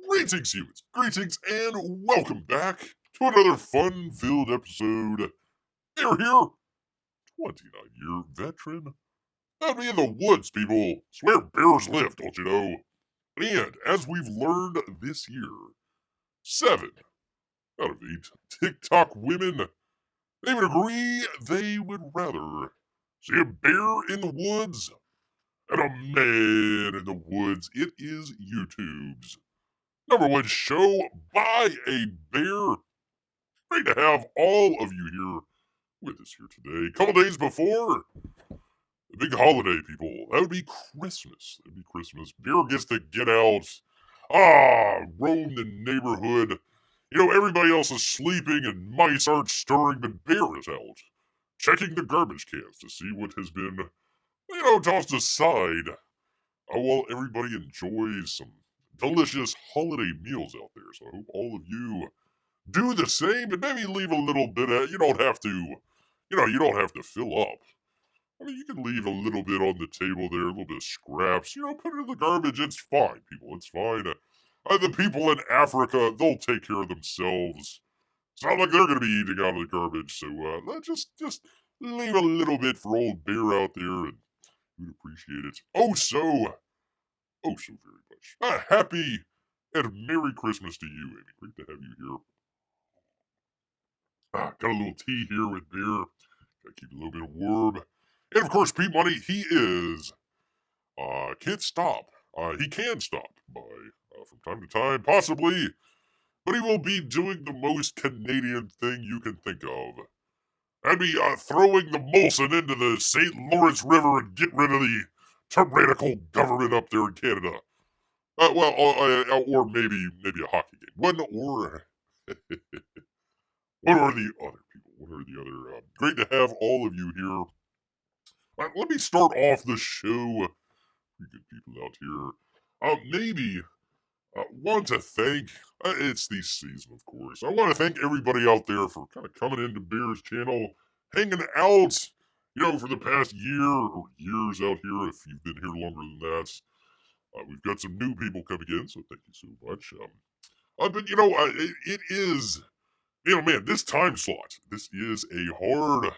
Greetings, humans. Greetings, and welcome back to another fun-filled episode. Bear here, 29-year veteran. I'll be in the woods, people. It's where bears live, don't you know? And as we've learned this year, 7 out of 8 TikTok women, they would agree they would rather see a bear in the woods than a man in the woods. It is YouTube's #1 show by a bear. Great to have all of you here with us here today. A couple days before the big holiday, people. That would be Christmas. That'd be Christmas. Bear gets to get out, roam the neighborhood. You know, everybody else is sleeping and mice aren't stirring, but Bear is out, checking the garbage cans to see what has been, tossed aside. While everybody enjoys some delicious holiday meals out there. So I hope all of you do the same and maybe leave a little bit you don't have to, you don't have to fill up. I mean, you can leave a little bit on the table there, a little bit of scraps, put it in the garbage. It's fine, people. It's fine. The people in Africa, they'll take care of themselves. It's not like they're going to be eating out of the garbage. So let's just leave a little bit for old Bear out there, and we'd appreciate it. Oh so very much. A happy and Merry Christmas to you, Amy. Great to have you here. Got a little tea here with Bear. Gotta keep a little bit of warm. And of course, Pete Money, he is, can't stop. He can stop by, from time to time, possibly, but he will be doing the most Canadian thing you can think of. That'd be throwing the Molson into the St. Lawrence River and get rid of the tyrannical government up there in Canada. Or maybe a hockey game. One or what are the other people? What are the other? Great to have all of you here. Let me start off the show. You good people out here. Maybe want to thank. It's the season, of course. I want to thank everybody out there for kind of coming into Bear's channel, hanging out. For the past year or years out here. If you've been here longer than that, we've got some new people coming in, so thank you so much. But it is. Man, this time slot. This is a hard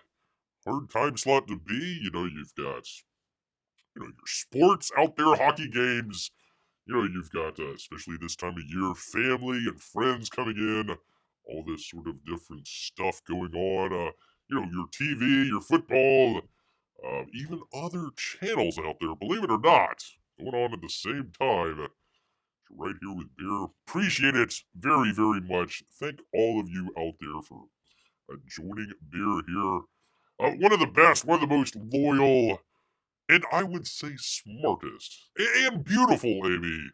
time slot to be. You've got, your sports out there, hockey games. You've got, especially this time of year, family and friends coming in, all this sort of different stuff going on. Your TV, your football, even other channels out there, believe it or not, going on at the same time. Right here with Bear. Appreciate it very, very much. Thank all of you out there for joining Bear here. One of the best, one of the most loyal, and I would say smartest, and beautiful, Amy,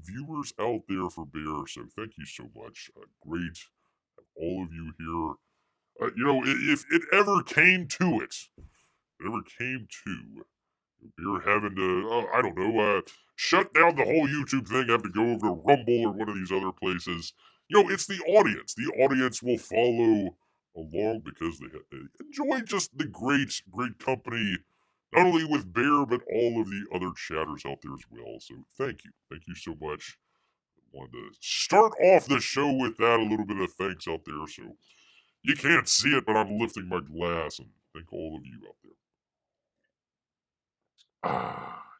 viewers out there for Bear. So thank you so much. Great to have all of you here. If it ever came to it, Bear having to, I don't know, shut down the whole YouTube thing, have to go over to Rumble or one of these other places. It's the audience. The audience will follow along because they enjoy just the great company, not only with Bear, but all of the other chatters out there as well. So thank you. Thank you so much. I wanted to start off the show with that, a little bit of thanks out there. So you can't see it, but I'm lifting my glass and thank all of you out there.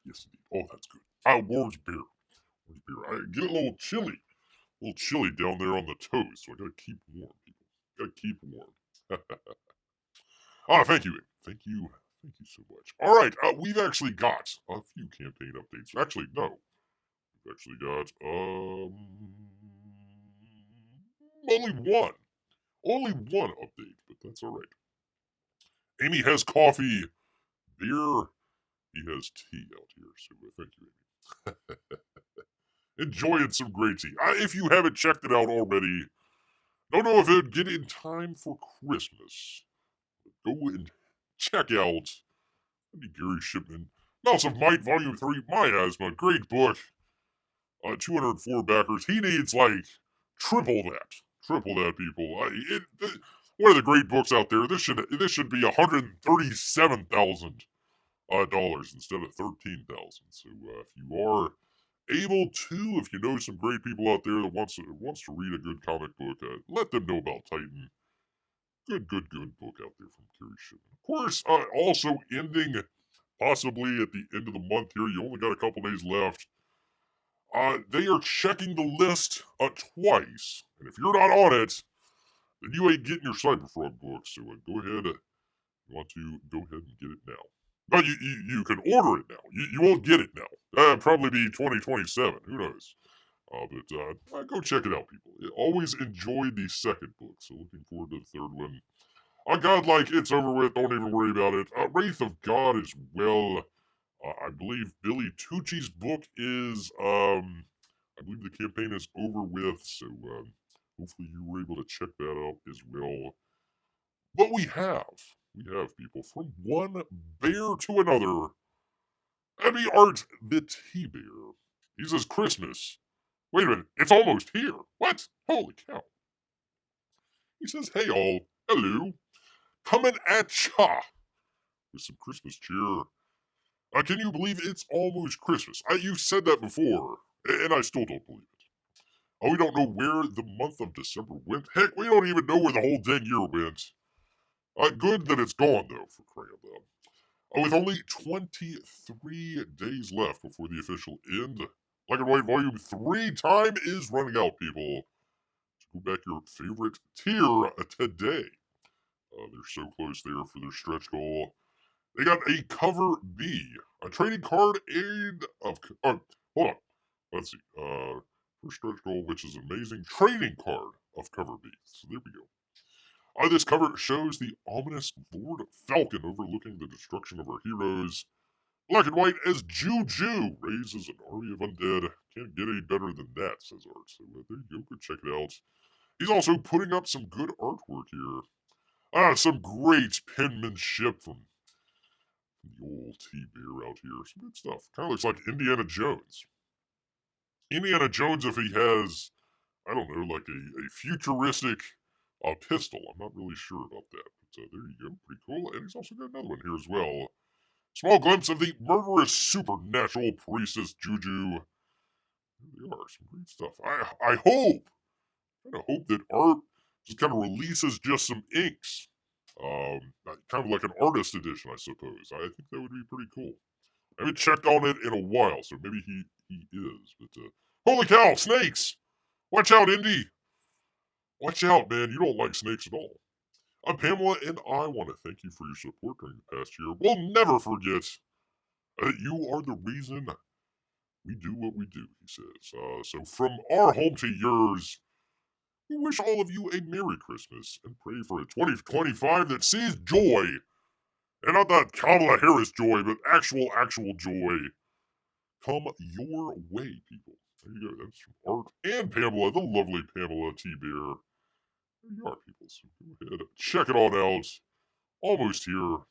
Yes indeed. Oh, that's good. Warms beer. I get a little chilly down there on the toes, so I gotta keep warm, people. Gotta keep warm. Thank you, thank you so much. All right, we've actually got a few campaign updates. Actually, no, we've actually got only one update, but that's all right. Amy has coffee, beer. He has tea out here, so thank you, Amy. Enjoying some great tea. If you haven't checked it out already, don't know if it'd get in time for Christmas. Go and check out Gary Shipman, Mouse of Might, Volume 3, My Asthma, great book. 204 backers. He needs, like, triple that. Triple that, people. one of the great books out there. This should be $137,000 instead of 13,000. So if you are able to, if you know some great people out there that wants to read a good comic book, let them know about Titan. Good book out there from Carrie Shipman. Of course, also ending possibly at the end of the month here. You only got a couple days left. They are checking the list twice, and if you're not on it, then you ain't getting your Cyberfrog book. So go ahead. You want to go ahead and get it now. But you can order it now. You won't get it now. Probably be 2027. Who knows? But go check it out, people. Always enjoyed the second book, so looking forward to the third one. God, like, it's over with. Don't even worry about it. Wraith of God as well. I believe Billy Tucci's book is, I believe the campaign is over with, so hopefully you were able to check that out as well. But we have people, from one bear to another. Emmy Art the T-Bear. He says Christmas. Wait a minute, it's almost here. What? Holy cow. He says, hey all, hello. Coming at ya with some Christmas cheer. Can you believe it's almost Christmas? You've said that before, and I still don't believe it. We don't know where the month of December went. Heck, we don't even know where the whole dang year went. Good that it's gone, though, for crying out loud. With only 23 days left before the official end, Black and White Volume 3 time is running out, people. So go back your favorite tier today. They're so close there for their stretch goal. They got a cover B, a trading card and of. Hold on, let's see. First stretch goal, which is amazing, trading card of cover B. So there we go. This cover shows the ominous Lord Falcon overlooking the destruction of our heroes. Black and White as Juju raises an army of undead. Can't get any better than that, says Art. So there you go. Go check it out. He's also putting up some good artwork here. Some great penmanship from the old T-Bear out here. Some good stuff. Kind of looks like Indiana Jones. Indiana Jones, if he has, I don't know, like a futuristic pistol. I'm not really sure about that. But there you go. Pretty cool. And he's also got another one here as well. Small glimpse of the murderous supernatural priestess Juju. There they are. Some great stuff. I hope, that Art just kind of releases just some inks. Kind of like an artist edition, I suppose. I think that would be pretty cool. I haven't checked on it in a while, so maybe he is. But holy cow, snakes! Watch out, Indy! Watch out, man. You don't like snakes at all. Pamela and I want to thank you for your support during the past year. We'll never forget that you are the reason we do what we do, he says. So from our home to yours, we wish all of you a Merry Christmas and pray for a 2025 that sees joy. And not that Kamala Harris joy, but actual joy come your way, people. There you go. That's from Art and Pamela, the lovely Pamela T-Bear. There you are, people. So go ahead, check it on out. Almost here.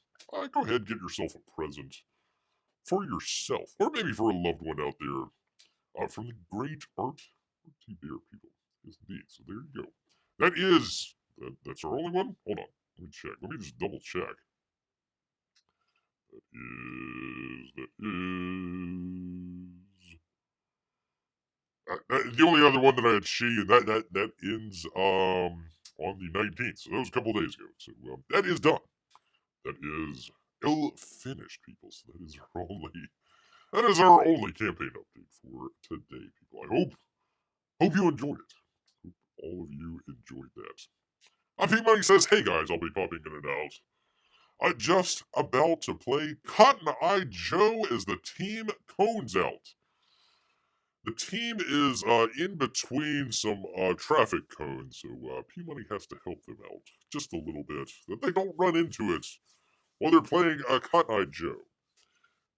Go ahead, get yourself a present for yourself, or maybe for a loved one out there. From the great Art T-Bear, people. Yes, indeed. So there you go. That's our only one? Hold on. Let me check. Let me just double check. That is the only other one that I had seen. That ends on the 19th. So that was a couple days ago. So that is done. That is finished, people. So that is our only campaign update for today, people. I hope you enjoyed it. Hope all of you enjoyed that. P-Money says, hey guys, I'll be popping in and out. Just about to play Cotton Eye Joe as the team cones out. The team is in between some traffic cones, so P-Money has to help them out just a little bit, that they don't run into it while they're playing Cotton Eye Joe.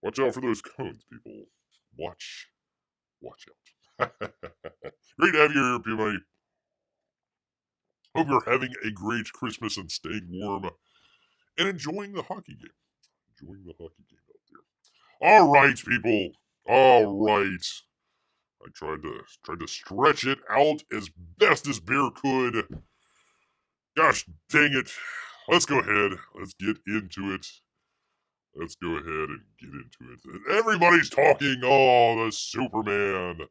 Watch out for those cones, people. Watch out. Great to have you here, P-Money. Hope you're having a great Christmas and staying warm and enjoying the hockey game. Out there. All right, people. All right. I tried to stretch it out as best as Bear could. Gosh dang it. Let's go ahead. Let's get into it. Let's go ahead and get into it. Everybody's talking, oh, the Superman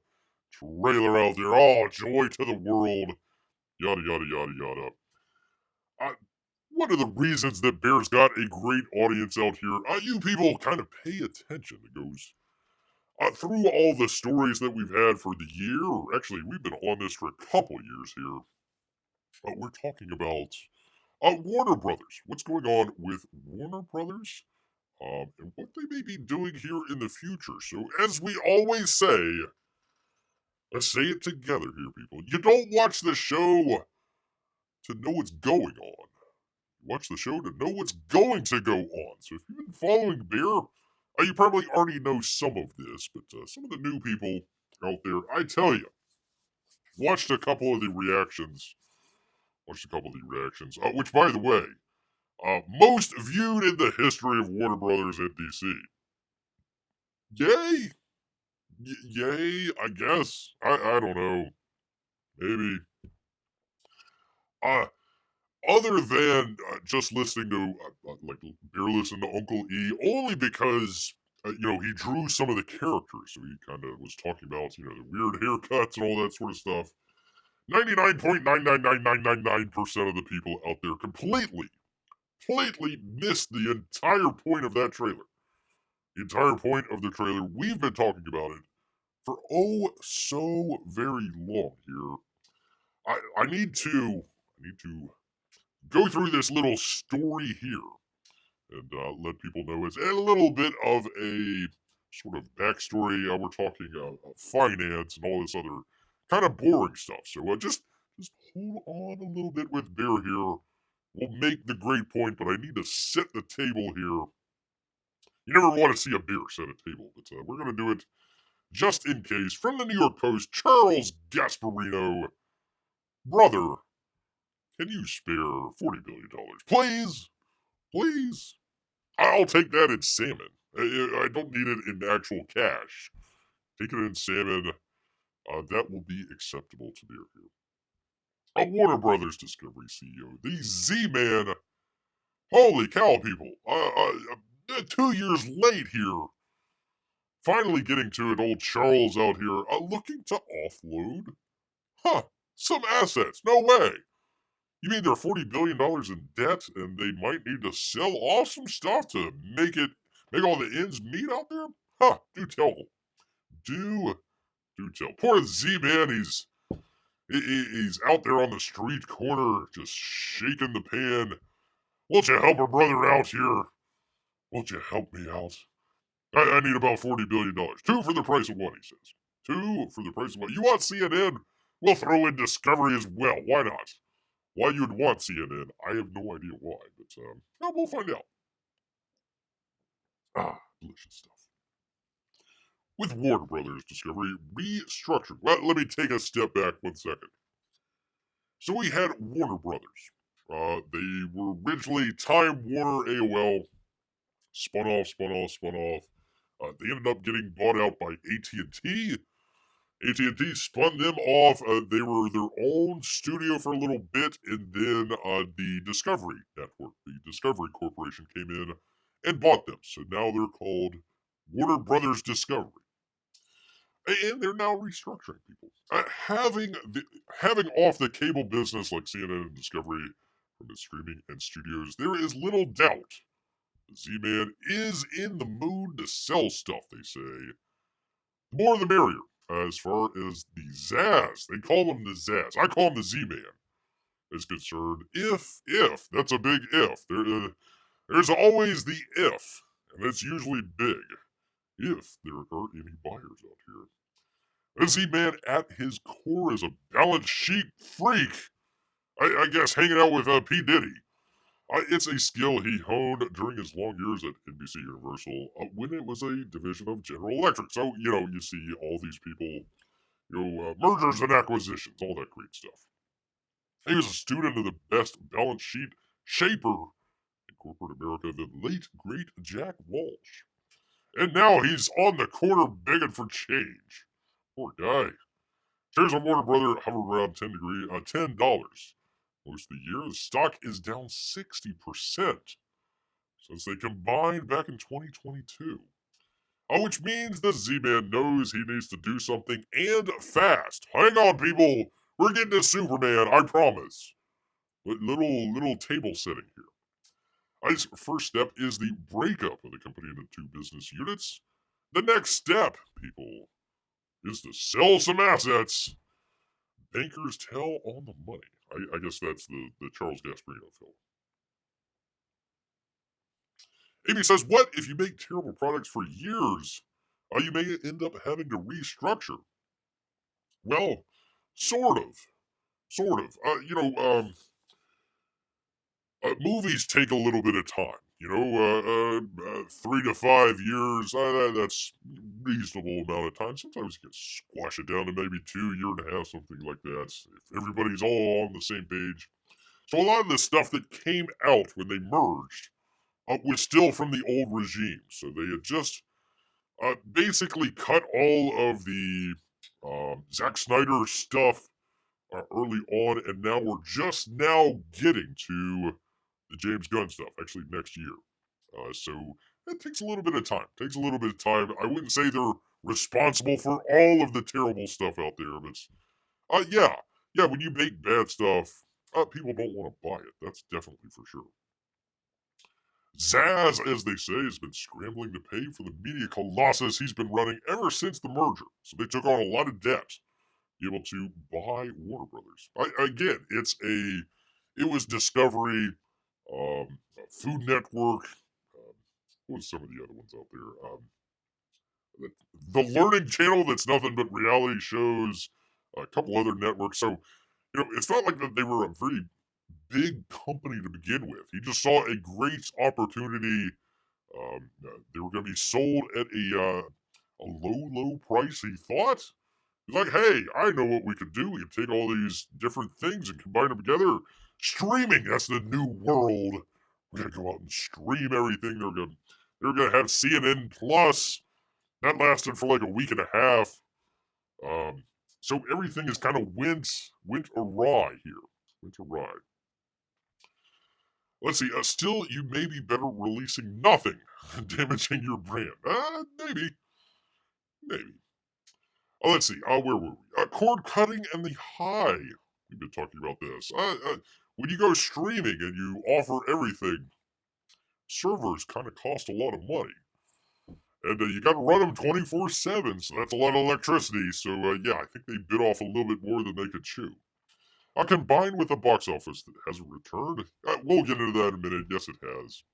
trailer out there. Oh, joy to the world. Yada, yada, yada, yada. Uh, one of the reasons that Bear's got a great audience out here, you people kind of pay attention. It goes through all the stories that we've had for the year, or actually, we've been on this for a couple years here. We're talking about Warner Brothers. What's going on with Warner Brothers? And what they may be doing here in the future. So, as we always say, let's say it together here, people. You don't watch the show to know what's going on. You watch the show to know what's going to go on. So, if you've been following Bear, you probably already know some of this, but some of the new people out there, I tell you, watched a couple of the reactions. Which, by the way, most viewed in the history of Warner Brothers and DC. Yay! Yay, I guess. I don't know. Maybe. Uh, other than just listening to, like, Bear listened to Uncle E, only because, he drew some of the characters. So he kind of was talking about, the weird haircuts and all that sort of stuff. 99.99999% of the people out there completely missed the entire point of that trailer. The entire point of the trailer. We've been talking about it for so very long here. I need to go through this little story here and let people know it's a little bit of a sort of backstory. We're talking finance and all this other kind of boring stuff. So just hold on a little bit with Bear here. We'll make the great point, but I need to set the table here. You never want to see a Bear set a table, but we're going to do it just in case. From the New York Post, Charles Gasparino. Brother, can you spare $40 billion? Please? Please? I'll take that in salmon. I don't need it in actual cash. Take it in salmon. That will be acceptable to Bear here. A Warner Brothers Discovery CEO, the Z-Man. Holy cow, people. 2 years late here. Finally getting to it, old Charles out here, looking to offload. Some assets. No way. You mean they're $40 billion in debt and they might need to sell off some stuff to make all the ends meet out there? Do tell. Do tell. Poor Z-Man, he's out there on the street corner just shaking the pan. Won't you help a brother out here? Won't you help me out? I need about $40 billion. Two for the price of one, he says. Two for the price of one. You want CNN? We'll throw in Discovery as well. Why not? Why you'd want CNN, I have no idea why, but we'll find out. Delicious stuff. With Warner Brothers Discovery restructured. Well, let me take a step back 1 second. So we had Warner Brothers. They were originally Time Warner AOL, spun off. They ended up getting bought out by AT&T. AT&T spun them off. They were their own studio for a little bit, and then the Discovery Network, the Discovery Corporation, came in and bought them. So now they're called Warner Brothers Discovery, and they're now restructuring people, having off the cable business like CNN and Discovery from the streaming and studios. There is little doubt Z-Man is in the mood to sell stuff. They say the more the merrier. As far as the Zaz, they call him the Zaz. I call him the Z-Man. Is concerned. If that's a big if. There's always the if, and it's usually big. If there are any buyers out here. The Z-Man at his core is a balance sheet freak. I guess hanging out with P. Diddy. It's a skill he honed during his long years at NBC Universal when it was a division of General Electric. So, you see all these people, mergers and acquisitions, all that great stuff. He was a student of the best balance sheet shaper in corporate America, the late, great Jack Walsh. And now he's on the corner begging for change. Poor guy. Shares on Warner Brother hover around $10. most of the year. The stock is down 60% since they combined back in 2022. Which means the Z-Man knows he needs to do something, and fast. Hang on, people. We're getting to Superman, I promise. But little table setting here. His first step is the breakup of the company into two business units. The next step, people, is to sell some assets. Bankers tell on the money. I guess that's the Charles Gasparino film. Amy says, what if you make terrible products for years? You may end up having to restructure. Well, sort of. Sort of. Movies take a little bit of time. 3 to 5 years, that's reasonable amount of time. Sometimes you can squash it down to maybe 2.5 years, something like that, if everybody's all on the same page. So a lot of the stuff that came out when they merged was still from the old regime. So they had just basically cut all of the Zack Snyder stuff early on, and now we're just now getting to the James Gunn stuff, actually next year. So it takes a little bit of time. I wouldn't say they're responsible for all of the terrible stuff out there, but yeah, when you make bad stuff, people don't want to buy it. That's definitely for sure. Zaz, as they say, has been scrambling to pay for the media colossus he's been running ever since the merger. So they took on a lot of debt to be able to buy Warner Brothers. Again, it was Discovery, Food Network. What was some of the other ones out there? The Learning Channel, that's nothing but reality shows. A couple other networks. So, it's not like that they were a very big company to begin with. He just saw a great opportunity. They were going to be sold at a low price, he thought. He's like, hey, I know what we could do. We could take all these different things and combine them together. Streaming, that's the new world. We're going to go out and stream everything. They're gonna have CNN Plus. That lasted for like a week and a half. So everything is kind of went awry here. Went awry. Let's see. Still, you may be better releasing nothing than damaging your brand. Maybe. Let's see. Where were we? Cord cutting and the high. We've been talking about this. When you go streaming and you offer everything, servers kind of cost a lot of money. And you got to run them 24/7, so that's a lot of electricity. So, yeah, I think they bit off a little bit more than they could chew. Combined with a box office that hasn't returned. We'll get into that in a minute. Yes, it has.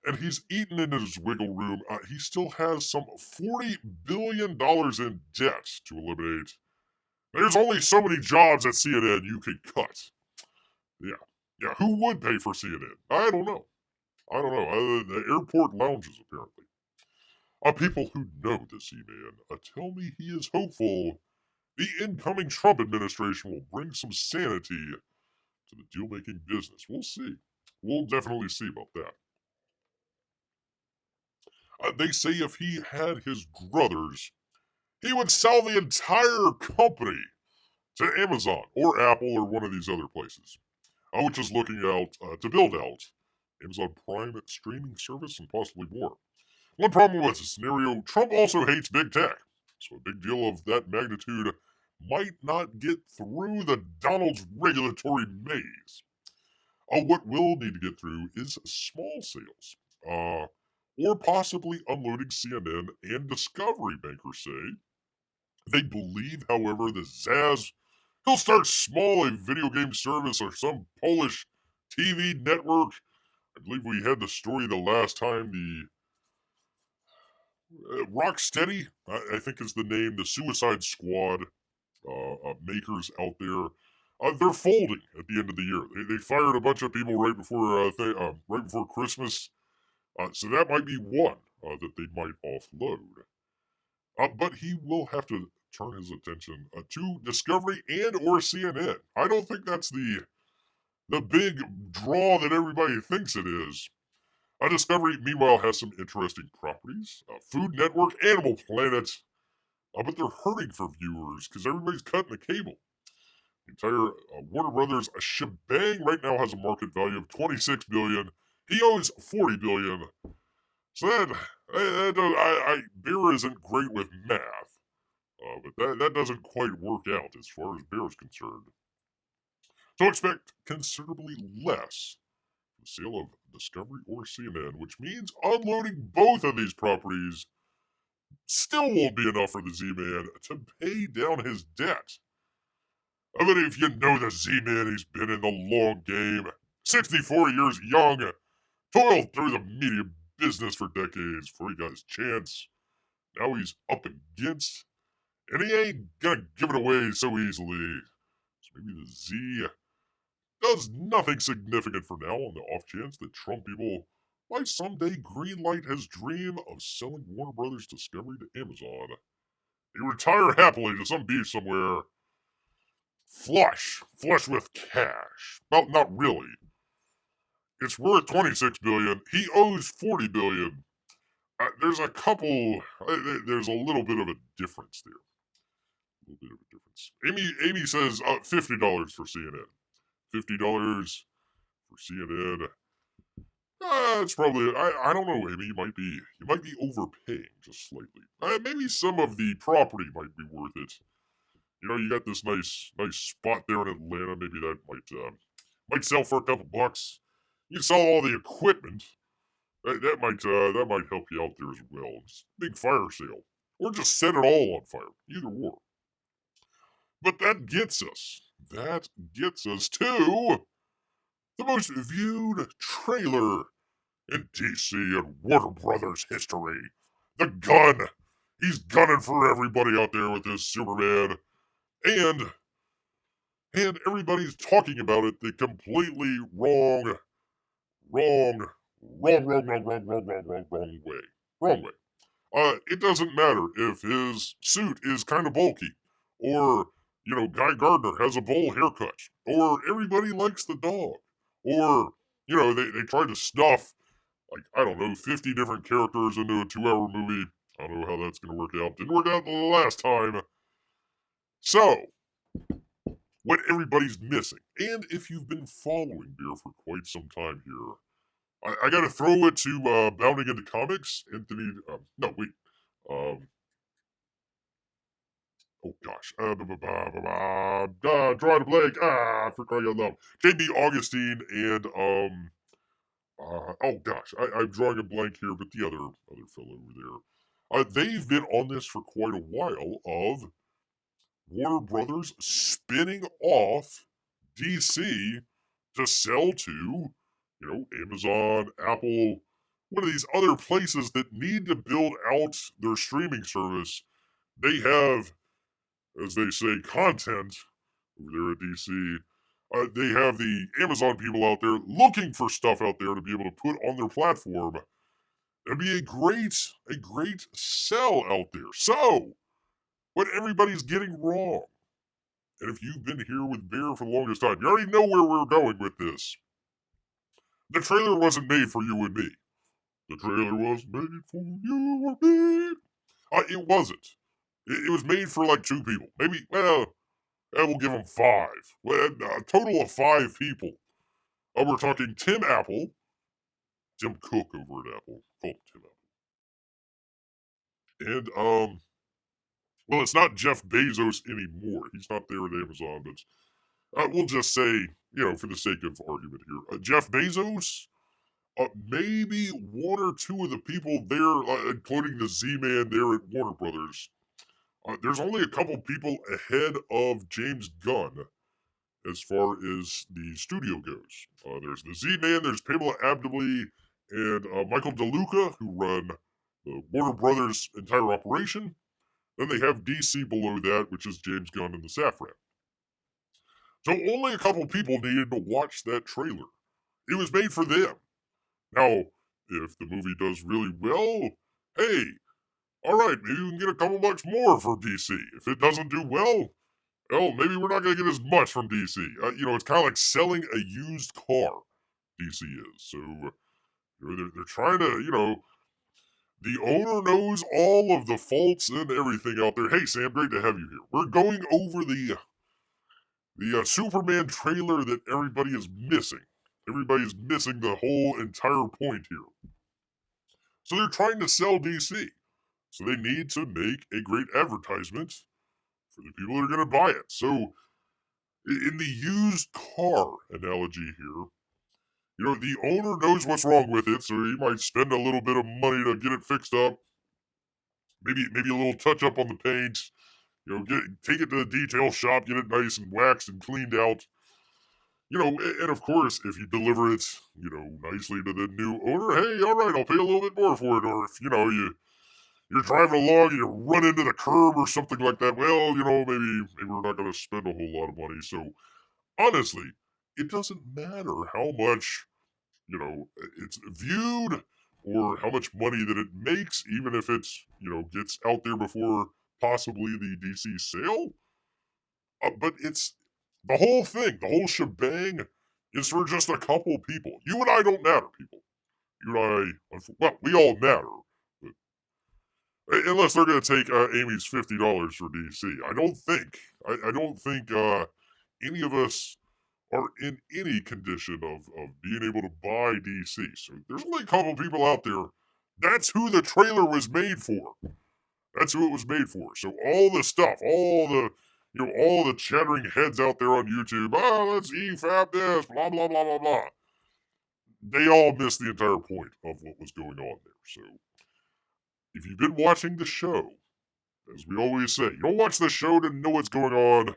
And he's eaten into his wiggle room. He still has some $40 billion in debt to eliminate. There's only so many jobs at CNN you can cut. Yeah. Who would pay for CNN? I don't know. The airport lounges, apparently. People who know the Z-Man tell me he is hopeful the incoming Trump administration will bring some sanity to the deal-making business. We'll see. We'll definitely see about that. They say if he had his druthers, he would sell the entire company to Amazon or Apple or one of these other places, which is looking out to build out Amazon Prime streaming service and possibly more. One problem with the scenario, Trump also hates big tech, so a big deal of that magnitude might not get through the Donald's regulatory maze. What will need to get through is small sales, or possibly unloading CNN and Discovery, bankers say. They believe, however, that Zaz, he'll start small, a video game service or some Polish TV network. I believe we had the story the last time. The Rocksteady, I think is the name, the Suicide Squad makers out there. They're folding at the end of the year. They fired a bunch of people right before Christmas, so that might be one that they might offload. But he will have to turn his attention to Discovery and or CNN. I don't think that's the big draw that everybody thinks it is. Discovery, meanwhile, has some interesting properties. Food Network, Animal Planet, but they're hurting for viewers because everybody's cutting the cable. The entire Warner Brothers shebang right now has a market value of $26 billion. He owes $40 billion. So Bear isn't great with math, but that doesn't quite work out as far as Bear is concerned. So expect considerably less for the sale of Discovery or CNN, which means unloading both of these properties still won't be enough for the Z-Man to pay down his debt. I mean, if you know the Z-Man, he's been in the long game, 64 years young, toiled through the media business for decades before he got his chance. Now he's up against, and he ain't gonna give it away so easily. So maybe the Z does nothing significant for now on the off chance that Trump people might someday greenlight his dream of selling Warner Brothers Discovery to Amazon. He retire happily to some beach somewhere, flush with cash. Well, not really. It's worth $26 billion. He owes $40 billion. There's a couple. There's a little bit of a difference there. A little bit of a difference. Amy says $50 for CNN. $50 for CNN. It's probably. I don't know, Amy. You might be overpaying just slightly. Maybe some of the property might be worth it. You know, you got this nice spot there in Atlanta. Maybe that might sell for a couple bucks. You can sell all the equipment. That might help you out there as well. Just big fire sale, or just set it all on fire. Either or. But that gets us to the most viewed trailer in DC and Warner Brothers history. The gun. He's gunning for everybody out there with this Superman, and everybody's talking about it the completely wrong way. Wrong way. It doesn't matter if his suit is kind of bulky, or, Guy Gardner has a bowl haircut, or everybody likes the dog, or, they try to stuff, 50 different characters into a 2-hour movie. I don't know how that's going to work out. Didn't work out the last time. So, what everybody's missing, and if you've been following Beer for quite some time here, I gotta throw it to Bounding into Comics, Anthony. No, wait. Oh gosh. Drawing a blank. For crying out loud. JB Augustine and oh gosh, I'm drawing a blank here, but the other fellow over there. They've been on this for quite a while of Warner Brothers spinning off DC to sell to, Amazon, Apple, one of these other places that need to build out their streaming service. They have, as they say, content over there at DC. They have the Amazon people out there looking for stuff out there to be able to put on their platform. It'd be a great sell out there. So, what everybody's getting wrong, and if you've been here with Bear for the longest time, you already know where we're going with this. The trailer wasn't made for you and me. The trailer was made for you or me. It wasn't. It was made for like 2 people. Maybe, we'll give them 5. Well, a total of 5 people. We're talking Tim Cook over at Apple. Call him Tim Apple. And, well, it's not Jeff Bezos anymore. He's not there at Amazon, but we'll just say, for the sake of argument here, Jeff Bezos, maybe 1 or 2 of the people there, including the Z-Man there at Warner Brothers. There's only a couple people ahead of James Gunn as far as the studio goes. There's the Z-Man, there's Pamela Abduley, and Michael DeLuca, who run the Warner Brothers' entire operation. Then they have DC below that, which is James Gunn and the Safran. So only a couple people needed to watch that trailer. It was made for them. Now, if the movie does really well, hey, alright, maybe we can get a couple bucks more for DC. If it doesn't do well, maybe we're not going to get as much from DC. It's kind of like selling a used car, DC is. So, they're trying to, the owner knows all of the faults and everything out there. Hey, Sam, great to have you here. We're going over the the Superman trailer that everybody is missing. Everybody's missing the whole entire point here. So they're trying to sell DC. So they need to make a great advertisement for the people that are going to buy it. So in the used car analogy here, the owner knows what's wrong with it, so he might spend a little bit of money to get it fixed up. Maybe a little touch up on the paint. Take it to the detail shop, get it nice and waxed and cleaned out. And of course, if you deliver it, nicely to the new owner, hey, all right, I'll pay a little bit more for it. Or if you're driving along and you run into the curb or something like that, well, maybe we're not going to spend a whole lot of money. So honestly, it doesn't matter how much it's viewed or how much money that it makes, even if it's gets out there before possibly the DC sale. But it's the whole thing, the whole shebang is for just a couple people. You and I don't matter, people. You and well, we all matter, but unless they're going to take Amy's $50 for DC. I don't think any of us are in any condition of being able to buy DC. So there's only a couple people out there. That's who the trailer was made for. That's who it was made for. So all the stuff, all the chattering heads out there on YouTube, let's EFAP this, blah, blah, blah, blah, blah. They all missed the entire point of what was going on there. So if you've been watching the show, as we always say, you don't watch the show to know what's going on. You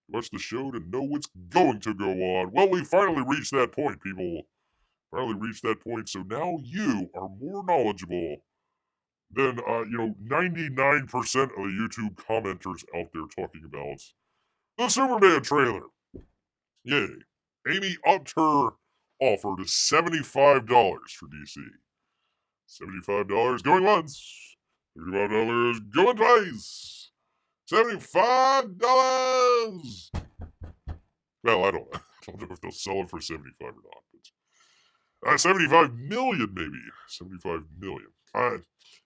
watch the show to know what's going to go on. Well, we finally reached that point, people. Finally reached that point. So now you are more knowledgeable than 99% of the YouTube commenters out there talking about the Superman trailer. Yay. Amy upped her offer to $75 for DC. $75 going once. $35 going twice. $75. Well, I don't know if they'll sell it for 75 or not. But 75 million, maybe. 75 million. I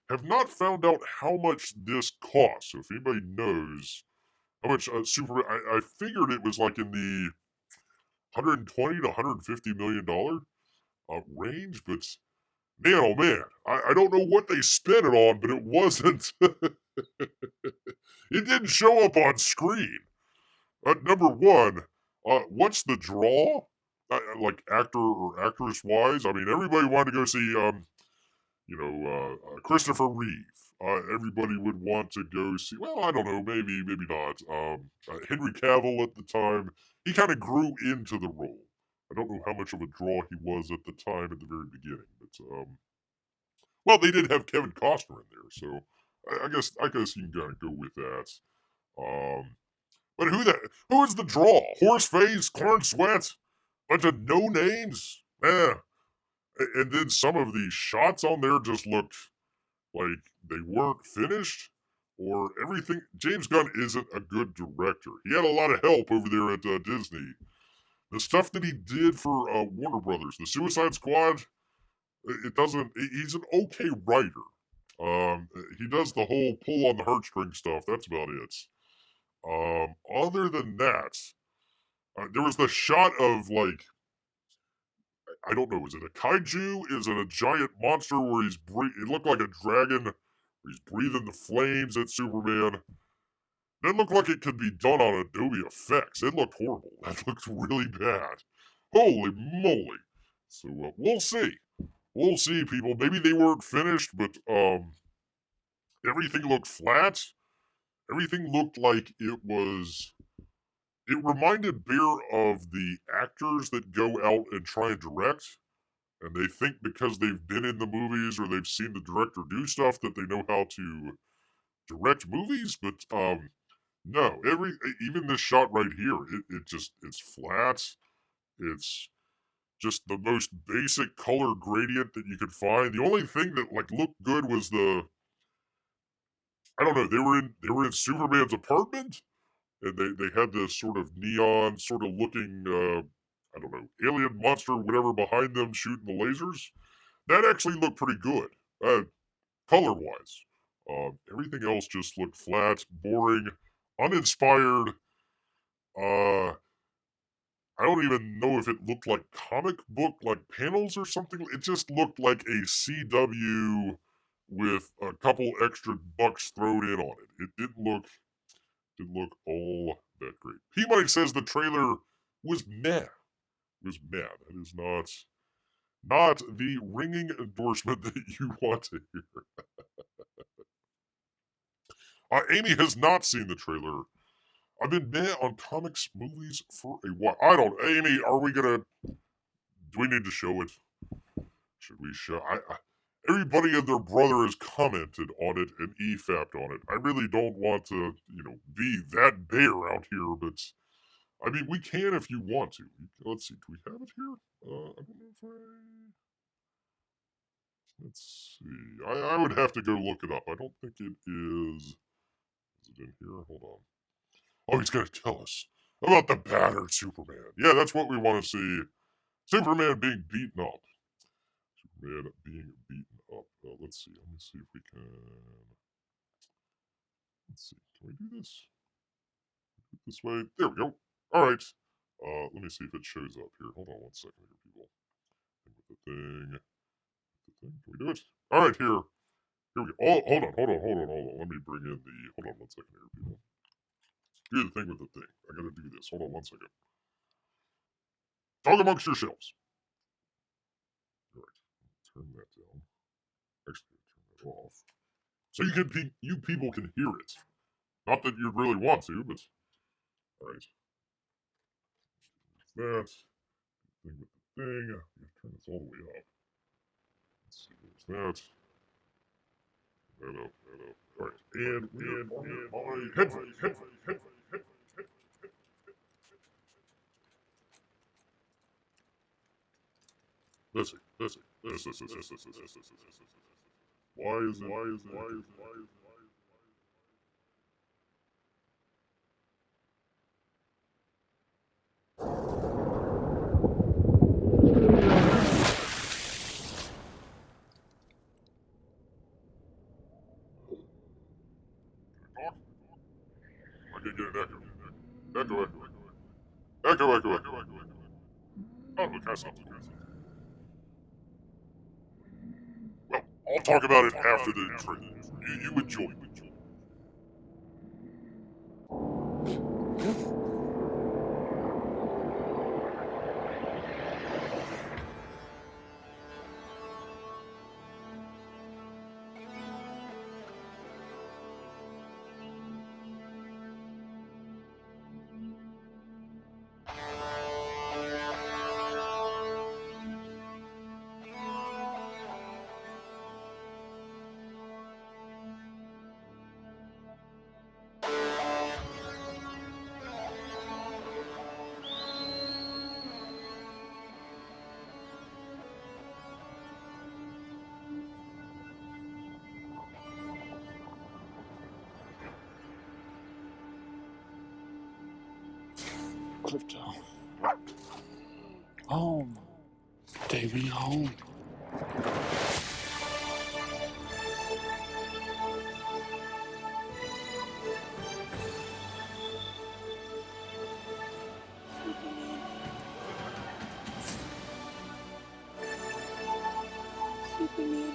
have not found out how much this costs. So if anybody knows how much Superman, I figured it was like in the 120 to 150 million dollar range, but man, oh man, I don't know what they spent it on, but it wasn't. It didn't show up on screen. Number one, what's the draw? Like actor or actress wise, I mean, everybody wanted to go see Christopher Reeve. Everybody would want to go see. Well, I don't know, maybe not. Henry Cavill at the time, he kind of grew into the role. I don't know how much of a draw he was at the time at the very beginning, but well, they did have Kevin Costner in there, so I guess you can kind of go with that. Um, but who is the draw? Horseface, Clarence Sweat, bunch of no names. And then some of the shots on there just looked like they weren't finished, or everything. James Gunn isn't a good director. He had a lot of help over there at Disney. The stuff that he did for Warner Brothers, the Suicide Squad, it doesn't. He's an okay writer. He does the whole pull on the heartstring stuff. That's about it. Other than that, there was the shot of like, I don't know, is it a kaiju? Is it a giant monster where it looked like a dragon, where he's breathing the flames at Superman. It looked like it could be done on Adobe Effects. It looked horrible. That looked really bad. Holy moly. So we'll see. We'll see, people. Maybe they weren't finished, but everything looked flat. Everything looked like it was. It reminded Bear of the actors that go out and try and direct, and they think because they've been in the movies or they've seen the director do stuff that they know how to direct movies. But no, even this shot right here, it's flat. It's just the most basic color gradient that you could find. The only thing that like looked good was I don't know, they were in Superman's apartment, and they had this sort of neon sort of looking I don't know, alien monster whatever behind them shooting the lasers. That actually looked pretty good, color wise. Everything else just looked flat, boring, uninspired. I don't even know if it looked like comic book, like panels or something. It just looked like a CW with a couple extra bucks thrown in on it. It didn't look all that great. P-Money says the trailer was meh. Was meh. That is not the ringing endorsement that you want to hear. Amy has not seen the trailer. I've been meh on comics movies for a while. I don't. Amy, are we gonna? Do we need to show it? Should we show? Everybody and their brother has commented on it and EFAP'd on it. I really don't want to, be that bear out here, but I mean, we can if you want to. Let's see. Do we have it here? I don't know if I. Let's see. I would have to go look it up. I don't think it is. Is it in here? Hold on. Oh, he's gonna tell us about the battered Superman. Yeah, that's what we want to see. Superman being beaten up. Superman being beaten up. Let's see. Let me see if we can. Let's see. Can we do this? This way. There we go. All right. Let me see if it shows up here. Hold on one second here, people. And with the thing. Can we do it? All right, here. Here we go. Oh, hold on. Let me bring in the. Hold on one second here, people. Do the thing with the thing. I gotta do this. Hold on one second. Talk amongst yourselves. All right. Turn that down. Actually, turn that off. So you people can hear it. Not that you really want to, but all right. That thing with the thing. I'm gonna turn this all the way up. Let's see. There's that. That up. All right. And my headphones. Let's see. Why is it? I can get an echo. Echo. Oh, look, that's something. Well, I'll talk about it after the trailer. You enjoy. Crypto. Home. Baby, home. Superman.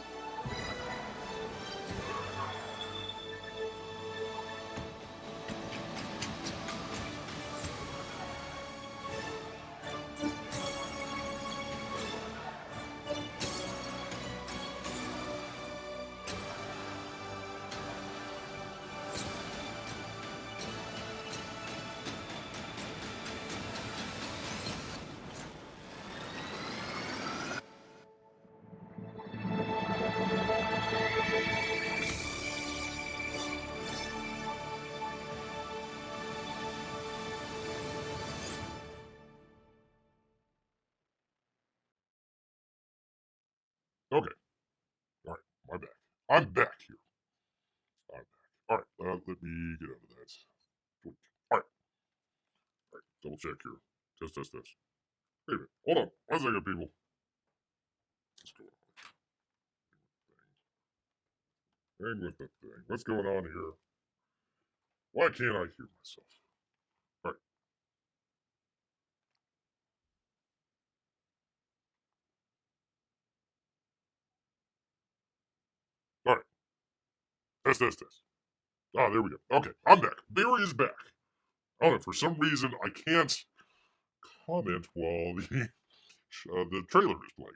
Okay. All right. My back. I'm back here. All right. Let me get out of that. All right. Double check here. Test. Wait a minute. Hold on. 1 second, people. What's going on? Hang with the thing. What's going on here? Why can't I hear myself? All right. Test. Ah, there we go. Okay, I'm back. Bear is back. I don't know, for some reason, I can't comment while the trailer is playing.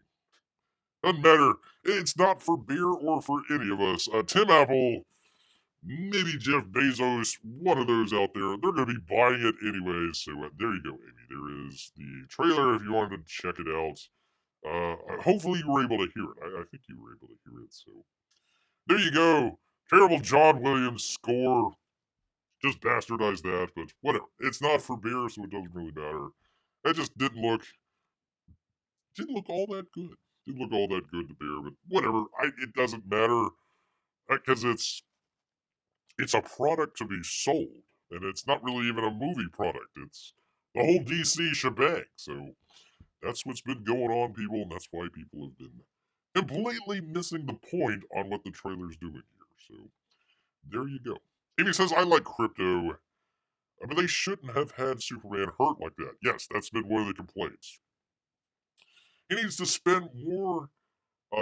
Doesn't matter. It's not for Bear or for any of us. Tim Apple, maybe Jeff Bezos, one of those out there, they're going to be buying it anyways. So there you go, Amy. There is the trailer if you wanted to check it out. Hopefully you were able to hear it. I think you were able to hear it. So there you go. Terrible John Williams score. Just bastardize that, but whatever. It's not for Bear, so it doesn't really matter. It just didn't look all that good. Didn't look all that good to Bear, but whatever. It doesn't matter because it's a product to be sold, and it's not really even a movie product. It's the whole DC shebang. So that's what's been going on, people, and that's why people have been completely missing the point on what the trailer's doing here. So there you go. Amy says, I like crypto. I mean, they shouldn't have had Superman hurt like that. Yes, that's been one of the complaints. He needs to spend more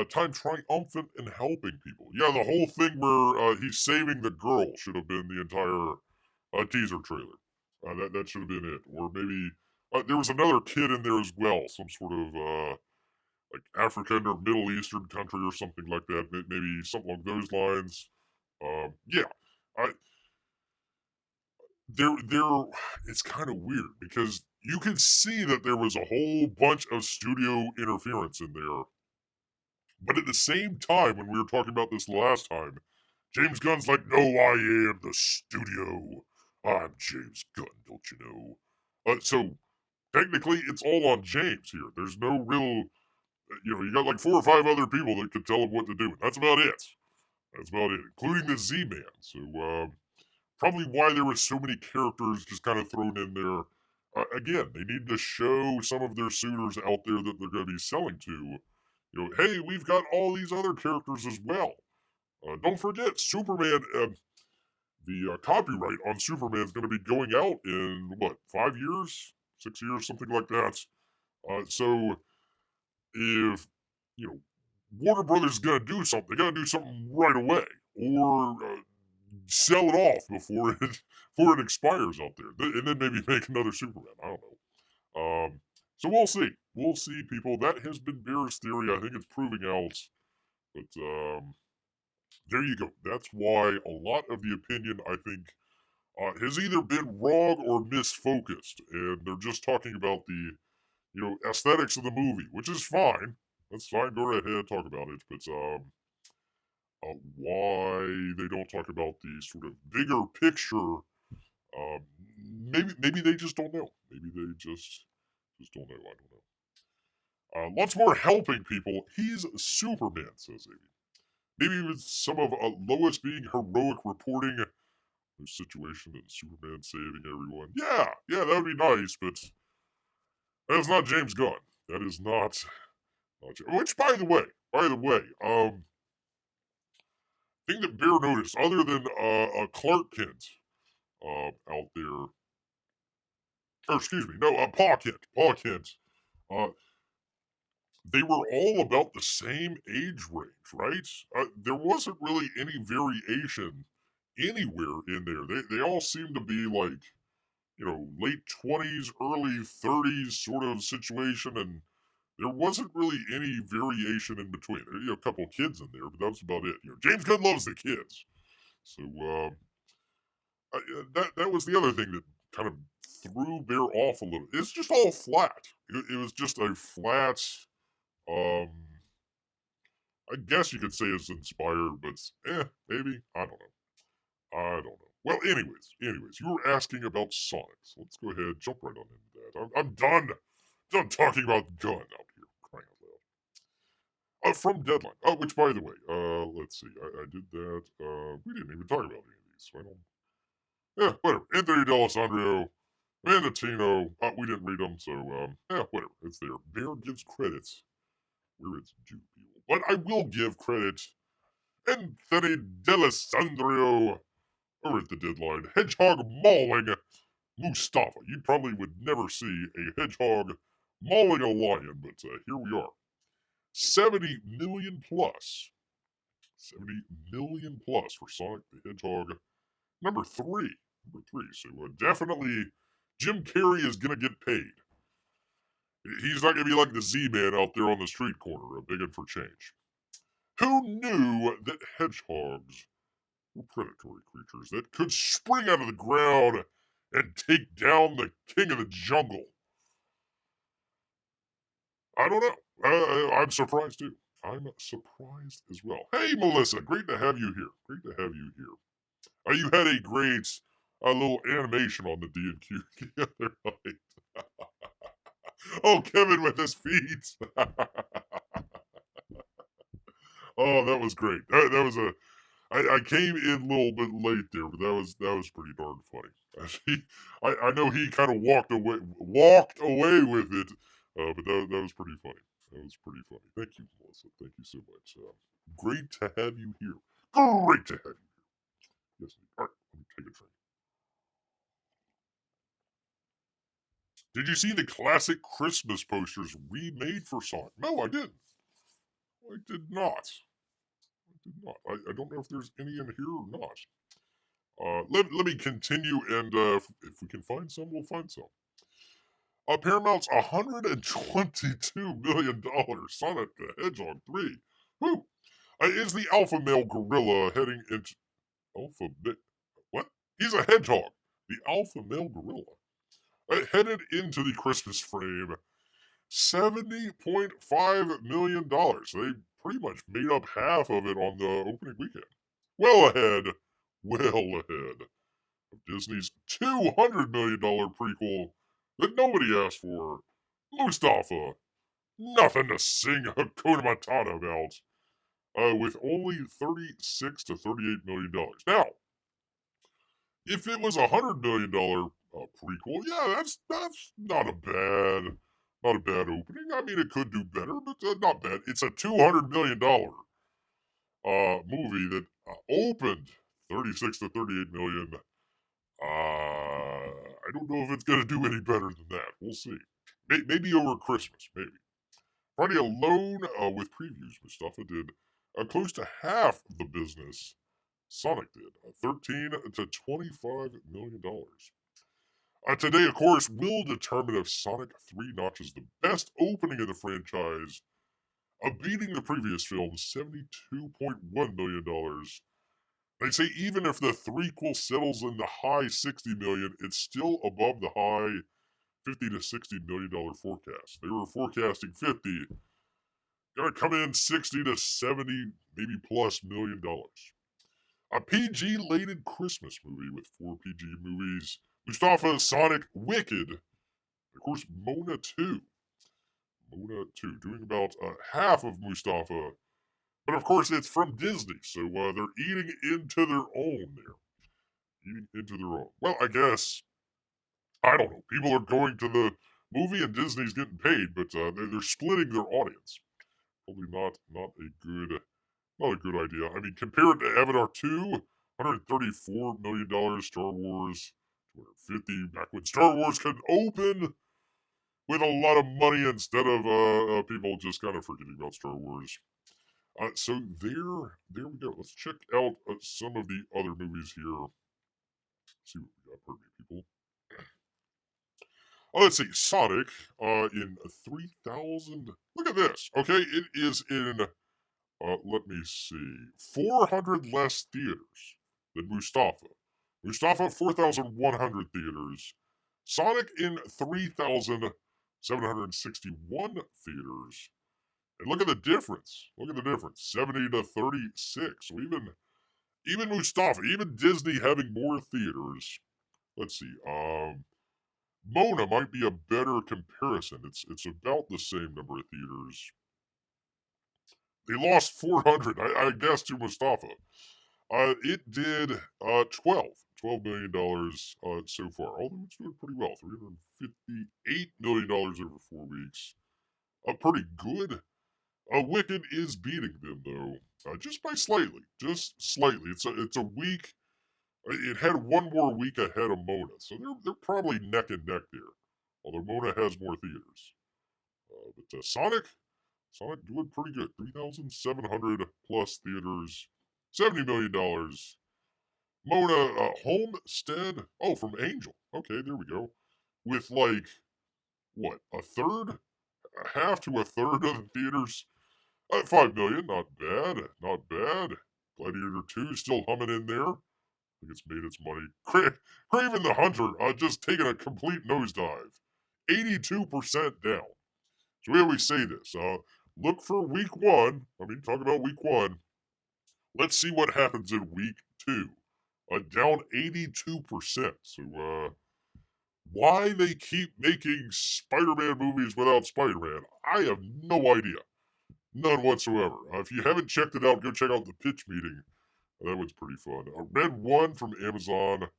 time triumphant and helping people. Yeah, the whole thing where he's saving the girl should have been the entire teaser trailer. That should have been it. Or maybe there was another kid in there as well, some sort of like African or Middle Eastern country or something like that. Maybe something along those lines. Yeah, I, there it's kind of weird because you can see that there was a whole bunch of studio interference in there, but at the same time, when we were talking about this last time, James Gunn's like, no, I am the studio. I'm James Gunn, don't you know? So technically it's all on James here. There's no real, you got like 4 or 5 other people that could tell him what to do, and that's about it. That's about it, including the Z-Man. So probably why there were so many characters just kind of thrown in there. Again, they need to show some of their suitors out there that they're going to be selling to. Hey, we've got all these other characters as well. Don't forget, Superman. The copyright on Superman is going to be going out in what 5 years, 6 years, something like that. So if Warner Brothers is going to do something, they got to do something right away, or sell it off before it expires out there, and then maybe make another Superman. I don't know. So we'll see. We'll see, people. That has been Bear's theory. I think it's proving out. But there you go. That's why a lot of the opinion, I think, has either been wrong or misfocused, and they're just talking about the aesthetics of the movie, which is fine. That's fine. Go right ahead, talk about it. But why they don't talk about the sort of bigger picture? Maybe they just don't know. Maybe they just don't know. I don't know. Lots more helping people. He's Superman, says Amy. Maybe with some of Lois being heroic reporting the situation and Superman saving everyone. Yeah, that would be nice, but that is not James Gunn. That is not which, by the way, thing that Bear noticed, other than Clark Kent out there, or excuse me, no, Pa Kent, uh, they were all about the same age range, right? There wasn't really any variation anywhere in there. They all seem to be like, late 20s, early 30s sort of situation, and there wasn't really any variation in between. There were a couple of kids in there, but that was about it. James Gunn loves the kids. So that was the other thing that kind of threw Bear off a little. It's just all flat. It was just a flat, um, I guess you could say it's inspired, but maybe. I don't know. Well, anyways, you were asking about Sonic, so let's go ahead, jump right on into that. I'm done talking about Gunn out here, crying out loud. From Deadline. Which, by the way, let's see, I did that. We didn't even talk about any of these, so I don't. Yeah, whatever. Anthony D'Alessandro, Mandatino. We didn't read them, so whatever. It's there. Bear gives credits where it's due, people. But I will give credit. Anthony D'Alessandro over at the Deadline. Hedgehog mauling Mustafa. You probably would never see a hedgehog mauling a lion, but here we are. 70 million plus. $70 million plus for Sonic the Hedgehog number 3. So definitely Jim Carrey is going to get paid. He's not going to be like the Z-Man out there on the street corner, begging for change. Who knew that hedgehogs were predatory creatures that could spring out of the ground and take down the king of the jungle? I don't know. I'm surprised too. I'm surprised as well. Hey, Melissa, great to have you here. You had a great little animation on the D&Q the other night. Oh, Kevin with his feet. Oh, that was great. That was a. I came in a little bit late there, but that was pretty darn funny. I know he kind of walked away with it, but that was pretty funny. Thank you, Melissa. Thank you so much. Great to have you here. Great to have you here. Yes, all right. Let me take a drink. Did you see the classic Christmas posters remade for Sonic? No, I didn't. I did not. I don't know if there's any in here or not. Let me continue, and if we can find some, we'll find some. Paramount's $122 million Sonic the Hedgehog 3. Woo! Is the alpha male gorilla heading into what? He's a hedgehog. The alpha male gorilla headed into the Christmas frame. $70.5 million. They pretty much made up half of it on the opening weekend. Well ahead of Disney's $200 million prequel that nobody asked for, Mustafa. Nothing to sing Hakuna Matata about, with only $36 to $38 million. Now, if it was $100 million prequel, yeah, that's not a bad opening. I mean, it could do better, but not bad. It's a $200 million movie that opened 36 to 38 million. I don't know if it's going to do any better than that. We'll see. Maybe over Christmas, maybe. Friday alone, with previews, Mustafa did close to half the business Sonic did, $13 to $25 million. Today, of course, will determine if Sonic 3 notches the best opening of the franchise, beating the previous film's $72.1 million. They say even if the threequel settles in the high $60 million, it's still above the high $50 to $60 million forecast. They were forecasting 50. Gonna come in 60 to 70, maybe plus $million. A PG-rated Christmas movie with 4 PG movies. Mustafa, Sonic, Wicked, of course, Mona 2. Doing about half of Mustafa. But of course, it's from Disney, so they're eating into their own there. Well, I guess, I don't know. People are going to the movie and Disney's getting paid, but they're splitting their audience. Probably not a good idea. I mean, compared to Avatar 2, $134 million, Star Wars, 250, back when Star Wars could open with a lot of money instead of people just kind of forgetting about Star Wars. So there we go. Let's check out some of the other movies here. See what we got. Pardon me, people. Let's see. Sonic in 3,000. Look at this. Okay, it is in. Let me see. 400 less theaters than Mustafa. Mustafa 4,100 theaters. Sonic in 3,761 theaters. And look at the difference. 70 to 36. So even Mustafa, even Disney having more theaters. Let's see. Mona might be a better comparison. It's about the same number of theaters. They lost 400, I guess, to Mustafa. It did $12 million so far. Although it's doing pretty well. $358 million over 4 weeks. Pretty good. Wicked is beating them though, just by slightly, just slightly. It's a week. It had one more week ahead of Mona, so they're probably neck and neck there. Although Mona has more theaters, but Sonic doing pretty good. 3,700 plus theaters. $70 million. Mona Homestead. Oh, from Angel. Okay, there we go. With like, what, a third? A half to a third of the theaters. $5 million. Not bad. Not bad. Gladiator 2 still humming in there. I think it's made its money. Craven the Hunter just taking a complete nosedive. 82% down. So we always say this. Look for week 1. I mean, talk about week 1. Let's see what happens in week 2. Down 82%. So, why they keep making Spider-Man movies without Spider-Man, I have no idea. None whatsoever. If you haven't checked it out, go check out the pitch meeting. That one's pretty fun. Red 1 from Amazon.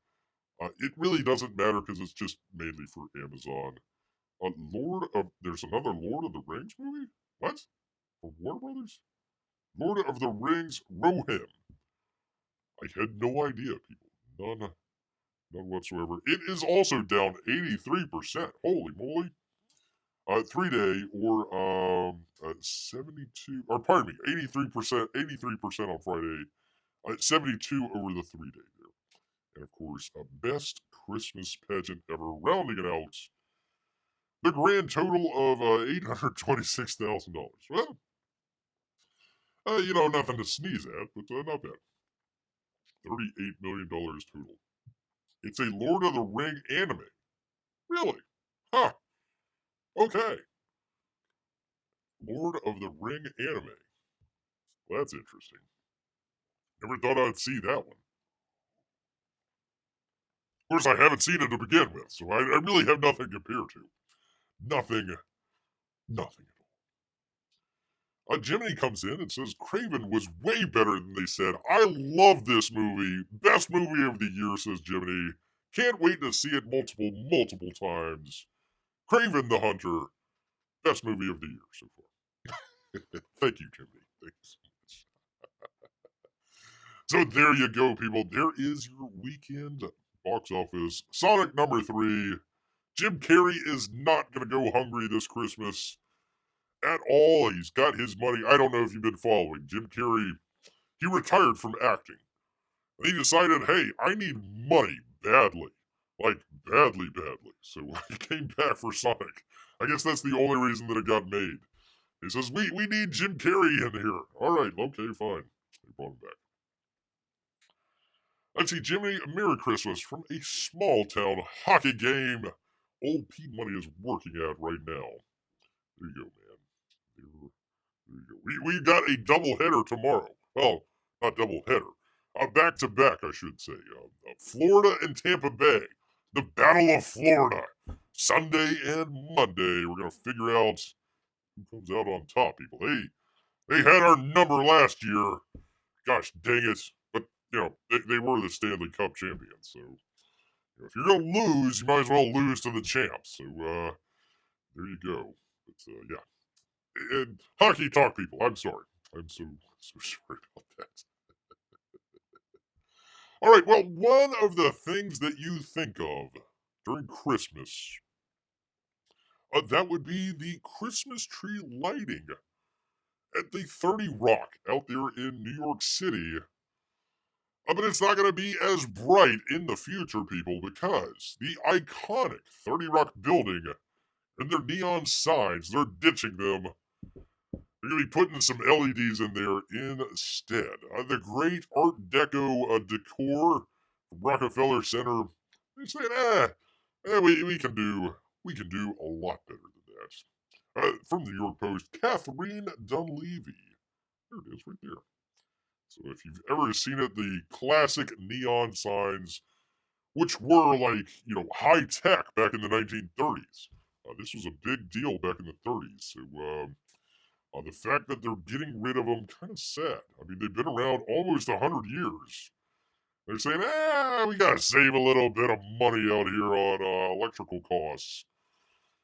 It really doesn't matter because it's just mainly for Amazon. There's another Lord of the Rings movie? What? For Warner Brothers? Lord of the Rings Rohirrim. I had no idea, people. None whatsoever. It is also down 83%. Holy moly. 3-day or 72, or pardon me, 83% on Friday. 72 over the 3-day there. And of course, a best Christmas pageant ever, rounding it out. The grand total of $826,000. Well, nothing to sneeze at, but not bad. $38 million total. It's a Lord of the Ring anime. Really? Huh. Okay. Lord of the Ring anime. Well, that's interesting. Never thought I'd see that one. Of course, I haven't seen it to begin with, so I really have nothing to compare to. Nothing at all. Jiminy comes in and says Craven was way better than they said. I love this movie. Best movie of the year, says Jiminy. Can't wait to see it multiple times. Craven the Hunter. Best movie of the year so far. Thank you, Jiminy. Thank you so much. So there you go, people. There is your weekend box office. Sonic number 3. Jim Carrey is not going to go hungry this Christmas at all. He's got his money. I don't know if you've been following. Jim Carrey, he retired from acting. And he decided, hey, I need money badly. Like, badly. So he came back for Sonic. I guess that's the only reason that it got made. He says, we need Jim Carrey in here. All right, okay, fine. They brought him back. Let's see, Jimmy, Merry Christmas from a small town hockey game old Pete Money is working at right now. There you go, man. There you go. We got a doubleheader tomorrow. Well, not doubleheader. Back-to-back, I should say. Florida and Tampa Bay. The Battle of Florida. Sunday and Monday. We're going to figure out who comes out on top, people. Hey, they had our number last year. Gosh dang it. But, they were the Stanley Cup champions, so if you're going to lose, you might as well lose to the champs. So, there you go. But, yeah. And hockey talk, people. I'm sorry. I'm so sorry about that. All right, well, one of the things that you think of during Christmas, that would be the Christmas tree lighting at the 30 Rock out there in New York City. But it's not going to be as bright in the future, people, because the iconic 30 Rock building and their neon signs, they're ditching them. They're going to be putting some LEDs in there instead. The great Art Deco decor from Rockefeller Center, they're saying, we can do a lot better than that. From the New York Post, Kathleen Dunleavy. There it is, right there. So if you've ever seen it, the classic neon signs, which were like, high tech back in the 1930s. This was a big deal back in the 30s. So the fact that they're getting rid of them, kind of sad. I mean, they've been around almost 100 years. They're saying, we gotta save a little bit of money out here on electrical costs.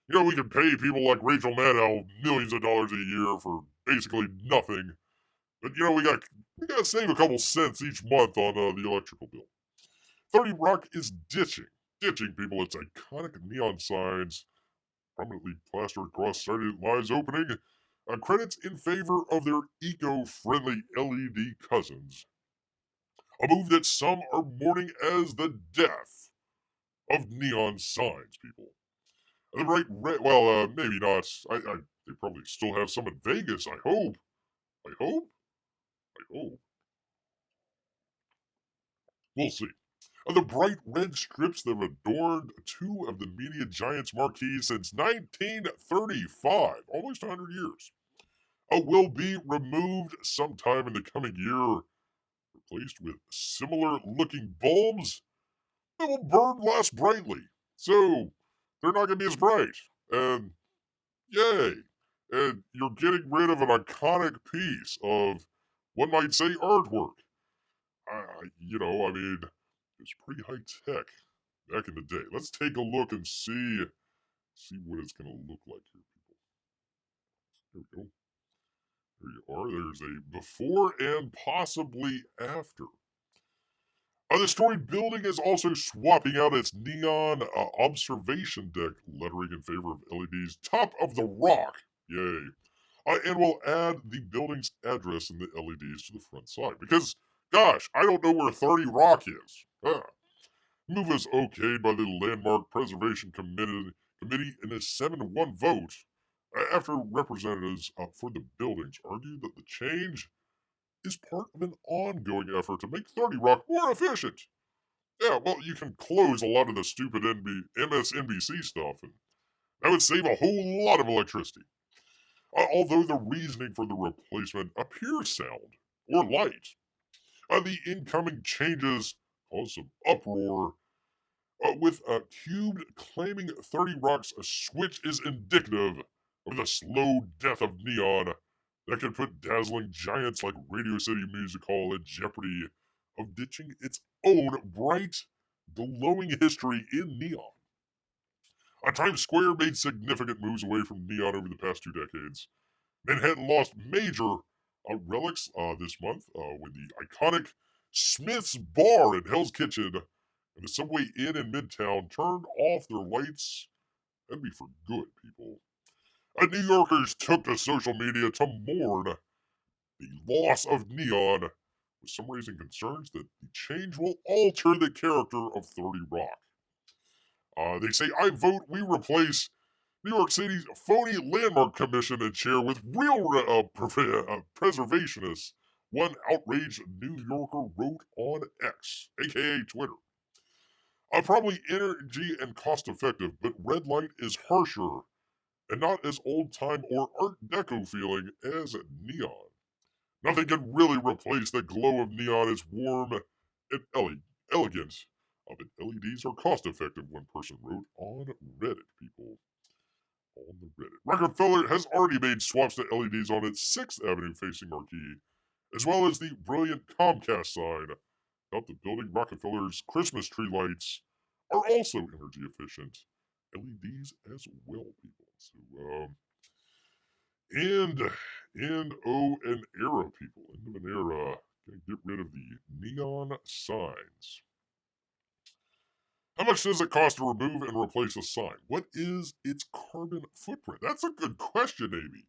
We can pay people like Rachel Maddow millions of dollars a year for basically nothing. But, we gotta save a couple cents each month on the electrical bill. 30 Rock is ditching people its iconic neon signs, prominently plastered across Saturday Night Live's opening, credits in favor of their eco-friendly LED cousins, a move that some are mourning as the death of neon signs, people. The bright red, well, maybe not. They probably still have some in Vegas, I hope. I hope? I hope. We'll see. The bright red strips that have adorned two of the media giant's marquees since 1935, almost 100 years, will be removed sometime in the coming year, replaced with similar looking bulbs that will burn less brightly. So they're not going to be as bright. And yay! And you're getting rid of an iconic piece of, one might say, artwork. I mean, it's pretty high tech back in the day. Let's take a look and see what it's going to look like here, people. There we go. There you are. There's a before and possibly after. The storied building is also swapping out its neon observation deck lettering in favor of LED's Top of the Rock. Yay. And will add the building's address and the LEDs to the front side. Because, gosh, I don't know where 30 Rock is. Move is okayed by the Landmark Preservation Committee in a 7-1 vote after representatives for the buildings argued that the change is part of an ongoing effort to make 30 Rock more efficient. Yeah, well, you can close a lot of the stupid MSNBC stuff, and that would save a whole lot of electricity. Although the reasoning for the replacement appears sound or light, the incoming changes cause some uproar, with Cubed claiming 30 Rock's switch is indicative of the slow death of neon that could put dazzling giants like Radio City Music Hall in jeopardy of ditching its own bright, glowing history in neon. Times Square made significant moves away from neon over the past 2 decades. Manhattan lost major relics this month when the iconic Smith's Bar in Hell's Kitchen and the Subway Inn in Midtown turned off their lights. That'd be for good, people. New Yorkers took to social media to mourn the loss of neon, with some raising concerns that the change will alter the character of 30 Rock. They say, I vote we replace New York City's phony landmark commission and chair with real preservationists, one outraged New Yorker wrote on X, aka Twitter. Probably energy and cost effective, but red light is harsher and not as old time or Art Deco feeling as neon. Nothing can really replace the glow of neon as warm and elegant. But LEDs are cost effective, one person wrote on Reddit, people. On the Reddit. Rockefeller has already made swaps to LEDs on its 6th Avenue facing marquee, as well as the brilliant Comcast sign. Out the building, Rockefeller's Christmas tree lights are also energy efficient. LEDs as well, people. So, end an era, people. End of an era. Gonna get rid of the neon signs. How much does it cost to remove and replace a sign? What is its carbon footprint? That's a good question, Amy.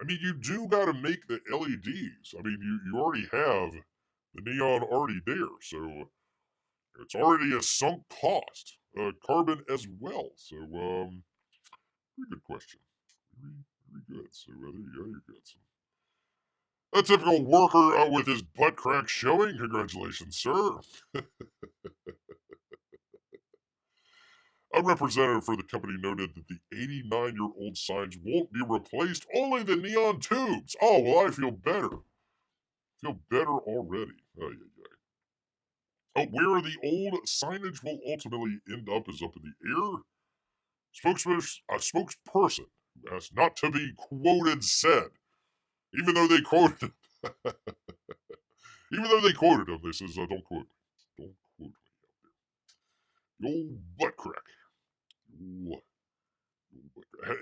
I mean, you do got to make the LEDs. I mean, you already have the neon already there, so it's already a sunk cost. Carbon as well. So, very good question. Very good. So, there you go. You got some. A typical worker with his butt crack showing. Congratulations, sir. A representative for the company noted that the 89-year-old signs won't be replaced, only the neon tubes. Oh, well, I feel better. Feel better already. Where the old signage will ultimately end up is up in the air. A spokesperson who asked not to be quoted said, even though they quoted him, they says, don't quote me. Don't quote me out there. The old butt crack.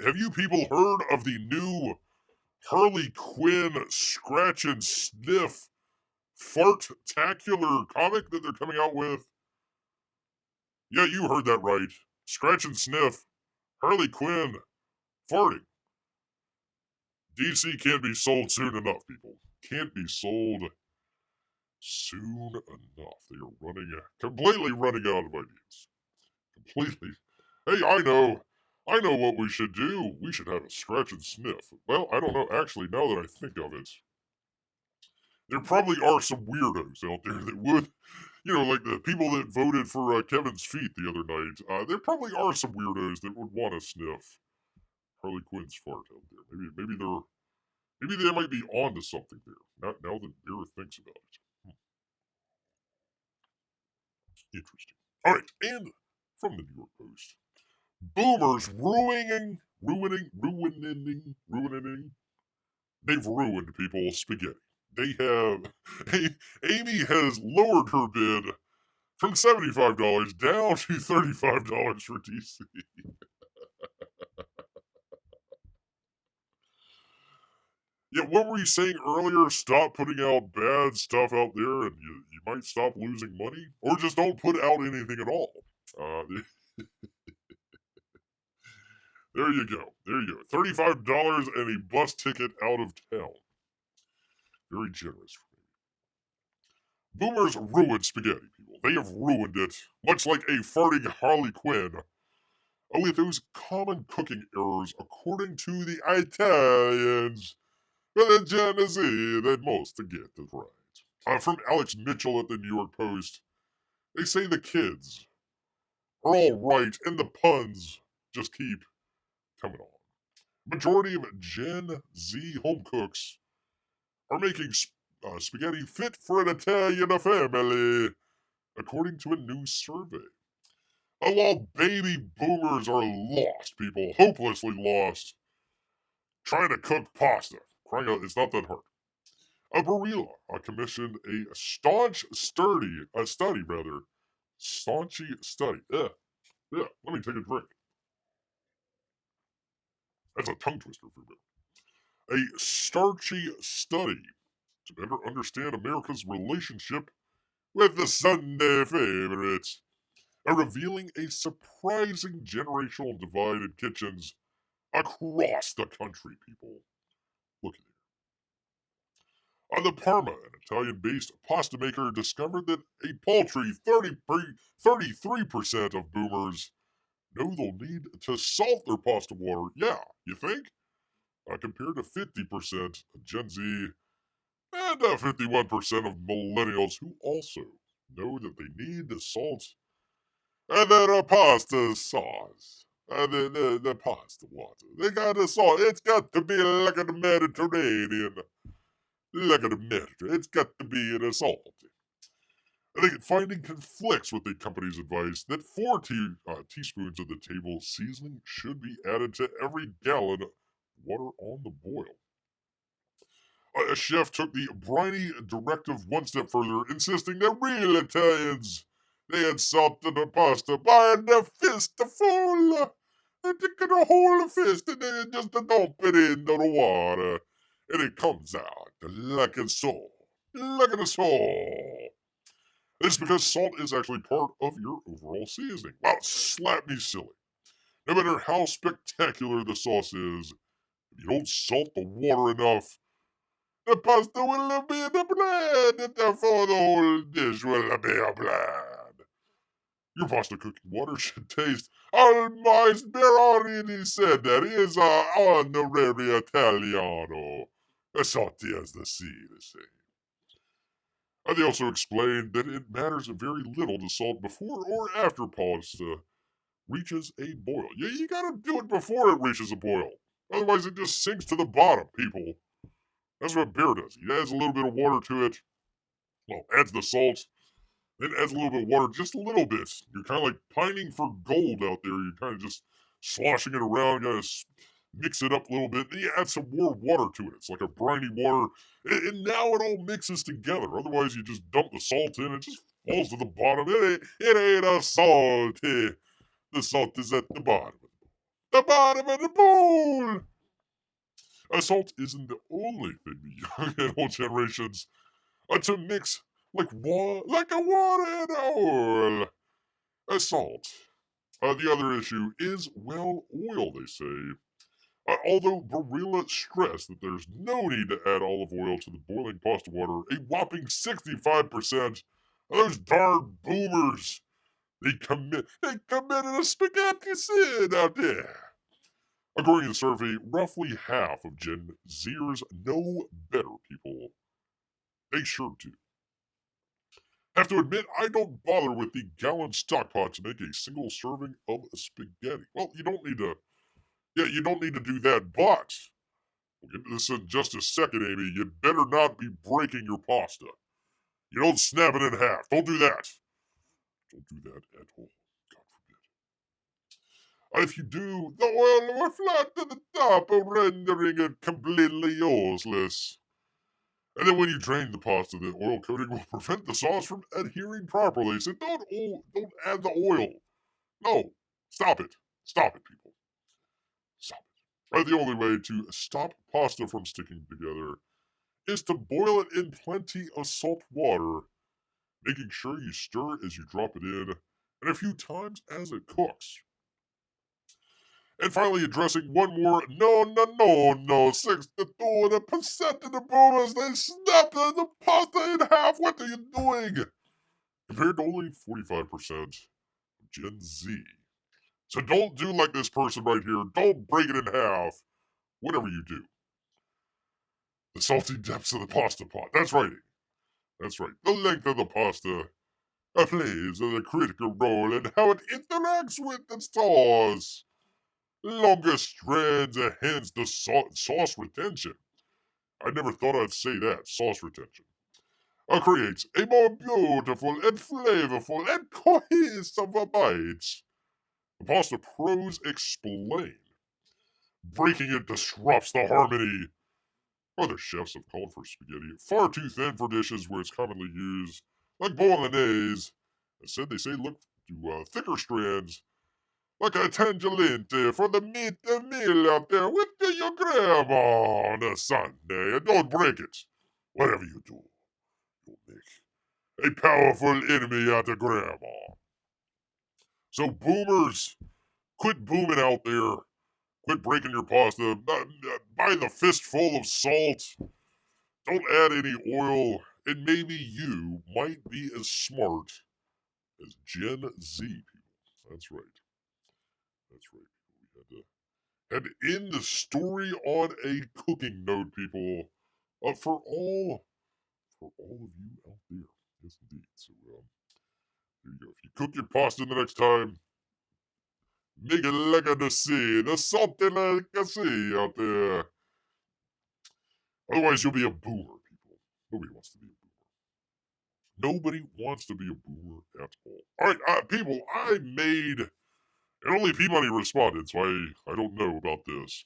Have you people heard of the new Harley Quinn Scratch and Sniff Fartacular comic that they're coming out with? Yeah, you heard that right. Scratch and Sniff, Harley Quinn, farting. DC can't be sold soon enough, people. Can't be sold Soon enough, they are completely running out of ideas. Completely. Hey, I know what we should do. We should have a scratch and sniff. Well, I don't know. Actually, now that I think of it, there probably are some weirdos out there that would, like the people that voted for Kevin's feet the other night. There probably are some weirdos that would want to sniff Harley Quinn's fart out there. Maybe they might be onto something there. Now that Bear thinks about it. Interesting. All right, and from the New York Post, boomers ruining. They've ruined people's spaghetti. They have. Amy has lowered her bid from $75 down to $35 for DC. Yeah, what were you saying earlier? Stop putting out bad stuff out there and you might stop losing money? Or just don't put out anything at all. Uh, there you go. $35 and a bus ticket out of town. Very generous for me. Boomers ruined spaghetti, people. They have ruined it, much like a farting Harley Quinn. With those common cooking errors, according to the Italians, the Genesee that most get it right. From Alex Mitchell at the New York Post, they say the kids are all right and the puns just keep coming on. Majority of Gen Z home cooks are making spaghetti fit for an Italian family, according to a new survey. While baby boomers are lost, people, hopelessly lost, trying to cook pasta. Crying out, it's not that hard. Barilla commissioned a staunchy study. Yeah, let me take a drink. That's a tongue twister for me. A starchy study to better understand America's relationship with the Sunday favorites, revealing a surprising generational divide in kitchens across the country, people. Look at it. The Parma, an Italian-based pasta maker, discovered that a paltry 33% of boomers know they'll need to salt their pasta water. Yeah, you think? Compared to 50% of Gen Z and 51% of millennials who also know that they need to salt their pasta sauce. The pasta water. They got to salt. It's got to be like the Mediterranean. Like the Mediterranean. It's got to be in a salt. I think finding conflicts with the company's advice that 4 teaspoons of the table seasoning should be added to every gallon of water on the boil. A chef took the briny directive one step further, insisting that real Italians they had salted the pasta by the fistful. They took a whole fist and then just dump it into the water, and it comes out like a salt, like a salt. It's because salt is actually part of your overall seasoning. Wow, slap me silly. No matter how spectacular the sauce is, if you don't salt the water enough, the pasta will be the bland, and therefore the whole dish will be a bland. Your pasta cooking water should taste almost, Bear already said that it is honorary Italiano. As salty as the sea, they say. And they also explained that it matters very little to salt before or after pasta reaches a boil. Yeah, you gotta do it before it reaches a boil. Otherwise, it just sinks to the bottom, people. That's what beer does. He adds a little bit of water to it. Well, adds the salt, then adds a little bit of water, just a little bit. You're kind of like pining for gold out there. You're kind of just sloshing it around, gotta mix it up a little bit. Then you add some more water to it. It's like a briny water. And now it all mixes together. Otherwise, you just dump the salt in, it just falls to the bottom. It ain't a salty. The salt is at the bottom. The bottom of the bowl. Salt isn't the only thing the young and old generations to mix like a water and oil. Salt. The other issue is, well, oil, they say. Although Barilla stressed that there's no need to add olive oil to the boiling pasta water, a whopping 65% of those darn boomers, they committed a spaghetti sin out there. According to the survey, roughly half of Gen Zers know better, people. They sure do. Have to admit, I don't bother with the gallon stock pot to make a single serving of spaghetti. Well, you don't need to. Yeah, you don't need to do that, but we'll get to this in just a second, Amy. You better not be breaking your pasta. You don't snap it in half. Don't do that. Don't do that at all. God forbid. If you do, the oil will flat to the top, rendering it completely useless. And then when you drain the pasta, the oil coating will prevent the sauce from adhering properly. So don't add the oil. No, stop it. Stop it, people. Stop it. Right, the only way to stop pasta from sticking together is to boil it in plenty of salt water, making sure you stir as you drop it in, and a few times as it cooks. And finally, addressing one more no, 62% of the boomers, they snapped the pasta in half. What are you doing? Compared to only 45% of Gen Z. So don't do like this person right here. Don't break it in half. Whatever you do. The salty depths of the pasta pot. That's right. That's right. The length of the pasta plays a critical role in how it interacts with the sauce. Longer strands enhance the sauce retention. I never thought I'd say that. Sauce retention. Creates a more beautiful and flavorful and cohesive bite. The pasta pros explain. Breaking it disrupts the harmony. Other chefs have called for spaghetti far too thin for dishes where it's commonly used, like bolognese. Instead, they say look to thicker strands, like a tangerine for the meat meal out there with your grandma on a Sunday. And don't break it. Whatever you do, you'll make a powerful enemy out of grandma. So, boomers, quit booming out there. Quit breaking your pasta. Buy the fistful of salt. Don't add any oil. And maybe you might be as smart as Gen Z people. That's right. That's right. We had to end the story on a cooking note, people. For all of you out there. Yes, indeed. So, here you go. If you cook your pasta the next time, make it like a sea. There's something like a sea out there. Otherwise, you'll be a boomer, people. Nobody wants to be a boomer. Nobody wants to be a boomer at all. All right, people, I made, and only P-Money responded, so I don't know about this.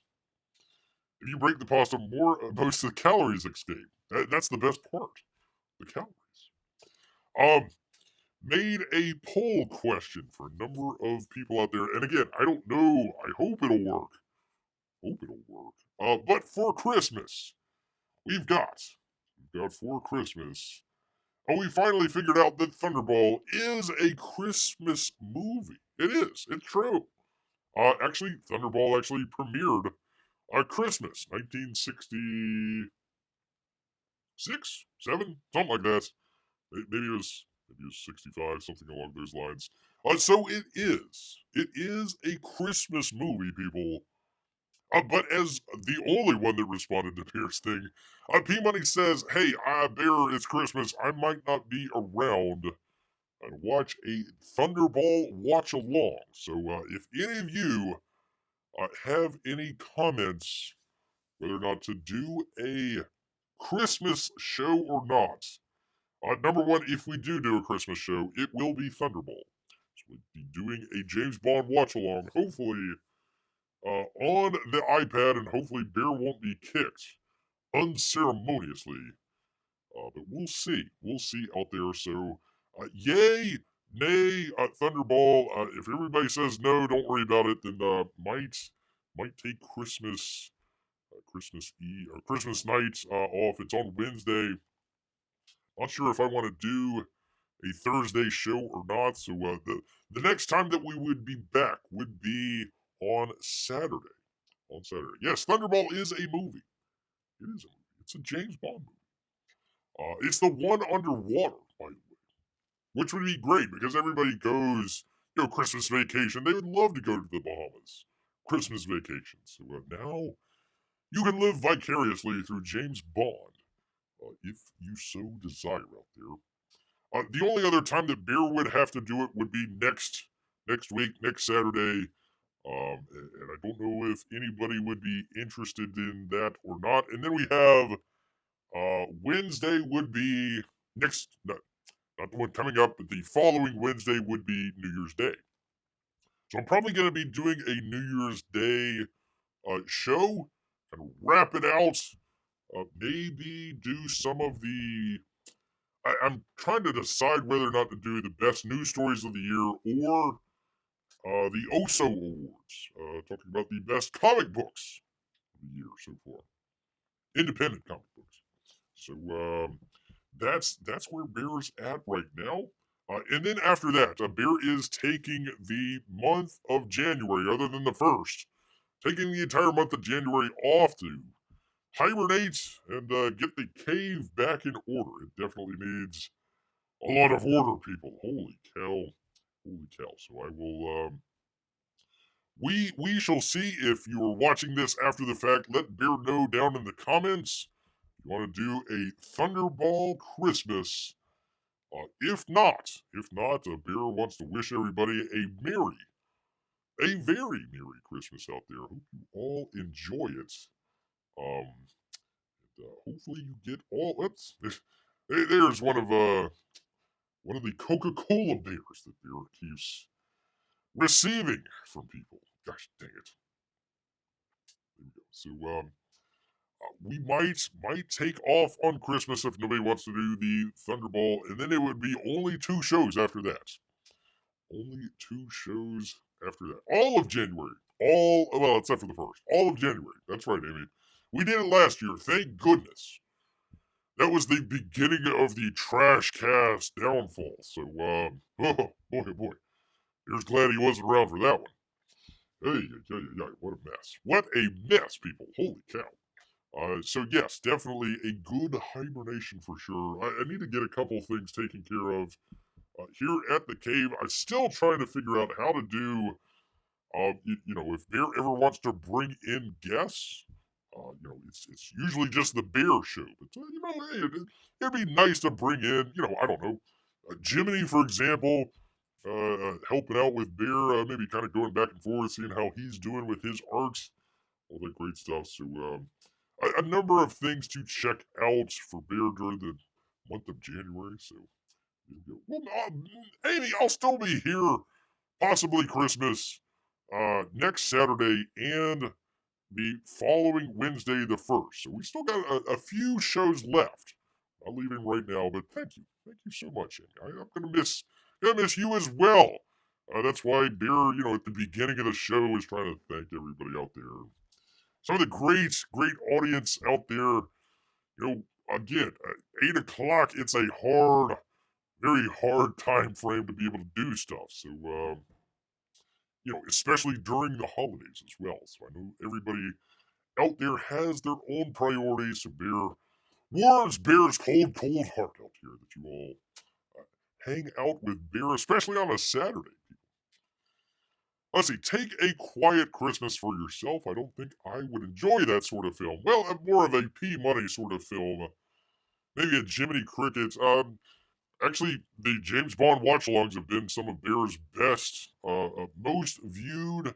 If you break the pasta more, most of the calories escape. That's the best part. The calories. Made a poll question for a number of people out there. And again, I don't know. I hope it'll work. But for Christmas, we've got for Christmas. And we finally figured out that Thunderball is a Christmas movie. It is. It's true. Actually, Thunderball actually premiered Christmas, 1966, 7, something like that. Maybe it was 65, something along those lines. So it is. It is a Christmas movie, people. But as the only one that responded to Bear's thing, P-Money says, hey, Bear, it's Christmas. I might not be around and watch a Thunderball watch along. So if any of you have any comments whether or not to do a Christmas show or not, number one, if we do a Christmas show, it will be Thunderball. So we'll be doing a James Bond watch along, hopefully on the iPad, and hopefully Bear won't be kicked unceremoniously. But we'll see. We'll see out there. So, yay, nay, Thunderball. If everybody says no, don't worry about it. Then might take Christmas Eve or Christmas night off. It's on Wednesday. Not sure if I want to do a Thursday show or not. So the next time that we would be back would be on Saturday. on Saturday. Yes, Thunderball is a movie. It is a movie. It's a James Bond movie. It's the one underwater, by the way, which would be great because everybody goes, Christmas vacation. They would love to go to the Bahamas. Christmas vacation. So now you can live vicariously through James Bond, if you so desire out there. The only other time that Bear would have to do it would be next week, next Saturday. And I don't know if anybody would be interested in that or not. And then we have Wednesday would be not the one coming up, but the following Wednesday would be New Year's Day. So I'm probably going to be doing a New Year's Day show and wrap it out. Maybe do some of the. I'm trying to decide whether or not to do the best news stories of the year or the OSO Awards, talking about the best comic books of the year so far, independent comic books. So that's where Bear's at right now. And then after that, Bear is taking the month of January, other than the first, taking the entire month of January off to hibernate and get the cave back in order. It definitely needs a lot of order, people. Holy cow. Holy cow. So I will we shall see. If you are watching this after the fact, let Bear know down in the comments. You want to do a Thunderball Christmas. If not, Bear wants to wish everybody a very merry Christmas out there. Hope you all enjoy it. Hopefully you get all. Oops, there's one of the Coca-Cola bears that Bear keeps receiving from people. Gosh dang it. There we go. So we might take off on Christmas if nobody wants to do the Thunderball, and then it would be only 2 shows after that. Only 2 shows after that. All of January. Well, except for the first. All of January. That's right, Amy. We did it last year. Thank goodness. That was the beginning of the Trash Cast downfall. So, oh boy. Here's glad he wasn't around for that one. Hey, what a mess. What a mess, people. Holy cow. So yes, definitely a good hibernation for sure. I need to get a couple things taken care of here at the cave. I'm still trying to figure out how to do, if Bear ever wants to bring in guests, it's usually just the Bear show. But, hey, it'd be nice to bring in, I don't know, Jiminy, for example, helping out with Bear, maybe kind of going back and forth, seeing how he's doing with his arcs, all that great stuff. So, a number of things to check out for Bear during the month of January. So, there you go. Well, Amy, I'll still be here, possibly Christmas, next Saturday and the following Wednesday, the 1st. So we still got a few shows left. I'm leaving right now, but thank you so much, Amy. I'm gonna miss you as well. That's why Bear, at the beginning of the show, is trying to thank everybody out there. Some of the great audience out there. Again, 8 o'clock, it's a very hard time frame to be able to do stuff. So, especially during the holidays as well. So I know everybody out there has their own priorities. So warms Bear's cold heart out here that you all hang out with Bear, especially on a Saturday. Let's see, take a quiet Christmas for yourself. I don't think I would enjoy that sort of film. Well, more of a P-Money sort of film. Maybe a Jiminy Cricket. Actually, the James Bond watch-alongs have been some of Bear's best, most viewed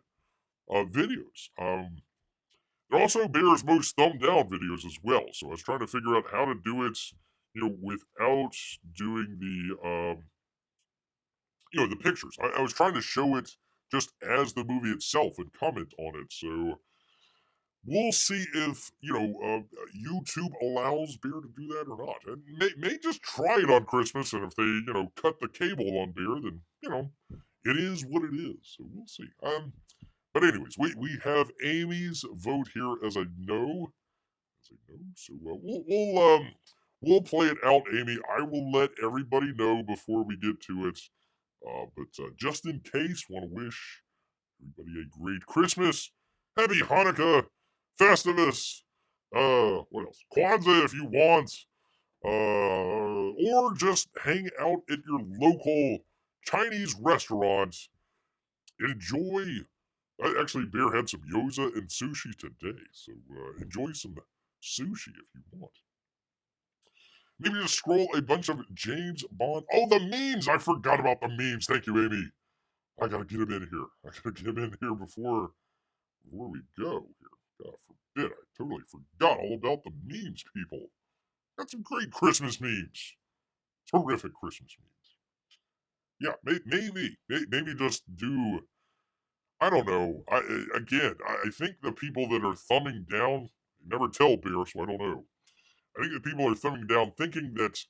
videos. They're also Bear's most thumbed-down videos as well. So I was trying to figure out how to do it, without doing the pictures. I was trying to show it just as the movie itself and comment on it. So we'll see if YouTube allows Bear to do that or not. And may just try it on Christmas, and if they cut the cable on Bear, then it is what it is. So we'll see. But anyways, we have Amy's vote here as I know. So we'll play it out, Amy. I will let everybody know before we get to it. But just in case, want to wish everybody a great Christmas. Happy Hanukkah, Festivus, what else? Kwanzaa if you want, or just hang out at your local Chinese restaurant. Enjoy. Actually, Bear had some gyoza and sushi today, so enjoy some sushi if you want. Maybe just scroll a bunch of James Bond. Oh, the memes! I forgot about the memes. Thank you, Amy. I gotta get him in here. I gotta get him in here before we go here. God forbid, I totally forgot all about the memes, people. Got some great Christmas memes. Terrific Christmas memes. Yeah, maybe just do. I don't know. I think the people that are thumbing down never tell Bear, so I don't know. I think the people are thumbing down thinking that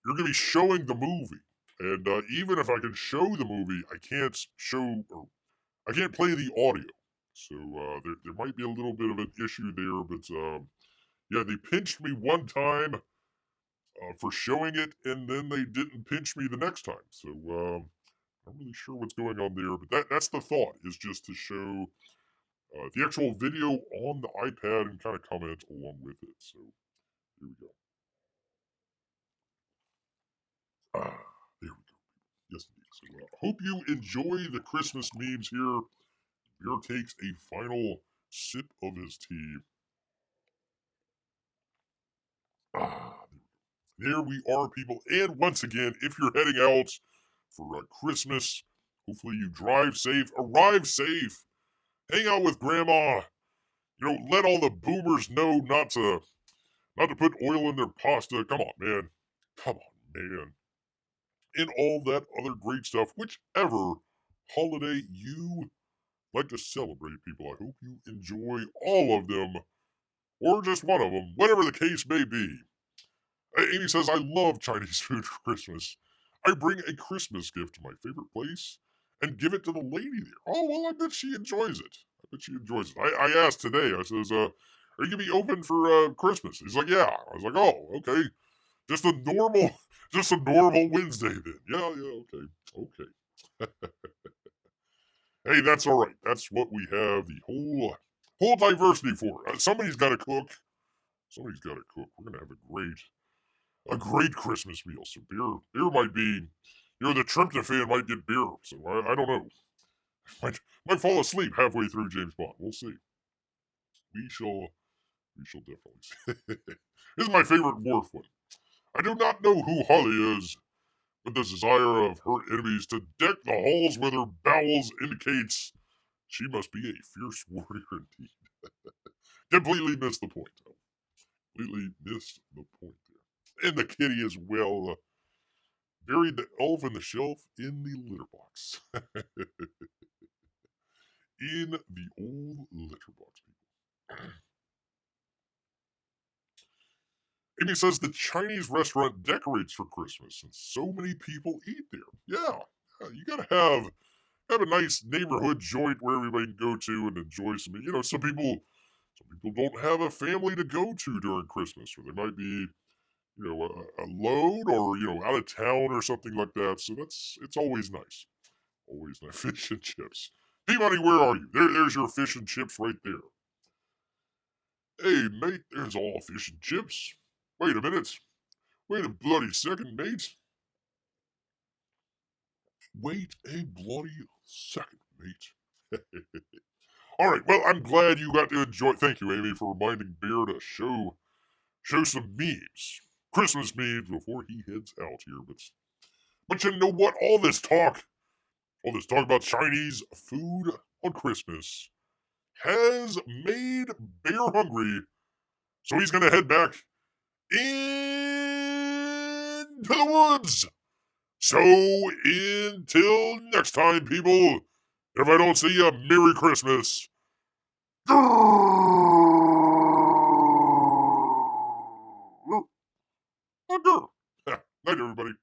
you're going to be showing the movie, and even if I can show the movie, I can't show or I can't play the audio. So there might be a little bit of an issue there, but yeah, they pinched me one time for showing it, and then they didn't pinch me the next time. So I'm not really sure what's going on there, but that's the thought, is just to show the actual video on the iPad and kind of comment along with it. So here we go. There we go. Yes, indeed. So hope you enjoy the Christmas memes here. Bear takes a final sip of his tea. There we are, people. And once again, if you're heading out for Christmas, hopefully you drive safe, arrive safe, hang out with Grandma. You know, let all the boomers know not to put oil in their pasta. Come on, man. Come on, man. And all that other great stuff, whichever holiday you like to celebrate, people. I hope you enjoy all of them, or just one of them, whatever the case may be. Amy says, I love Chinese food for Christmas. I bring a Christmas gift to my favorite place and give it to the lady there. Oh, well, I bet she enjoys it. I bet she enjoys it. I asked today, I says, are you going to be open for Christmas? He's like, yeah. I was like, oh, okay. Just a normal, just a normal Wednesday then. Yeah, okay. Hey, that's all right. That's what we have the whole diversity for. Somebody's got to cook. Somebody's got to cook. We're gonna have a great Christmas meal. So beer might be, the tryptophan might get beer. So I don't know. Might fall asleep halfway through James Bond. We'll see. We shall definitely see. This is my favorite Worf one. I do not know who Harley is, but the desire of her enemies to deck the halls with her bowels indicates she must be a fierce warrior indeed. Completely missed the point, though. Completely missed the point there. And the kitty as well. Buried the elf in the shelf in the litter box. In the old litter box, people. Amy says the Chinese restaurant decorates for Christmas, and so many people eat there. Yeah, you gotta have a nice neighborhood joint where everybody can go to and enjoy some. Some people don't have a family to go to during Christmas, or they might be alone, or out of town or something like that. So it's always nice. Always nice. Fish and chips. Peabody, where are you? There's your fish and chips right there. Hey, mate, there's all fish and chips. Wait a minute. Wait a bloody second, mate. Wait a bloody second, mate. All right, well, I'm glad you got to enjoy. Thank you, Amy, for reminding Bear to show some memes, Christmas memes, before he heads out here. But you know what? All this talk about Chinese food on Christmas has made Bear hungry, so he's gonna head back into the woods. So until next time, people, if I don't see you, Merry Christmas. Night, everybody.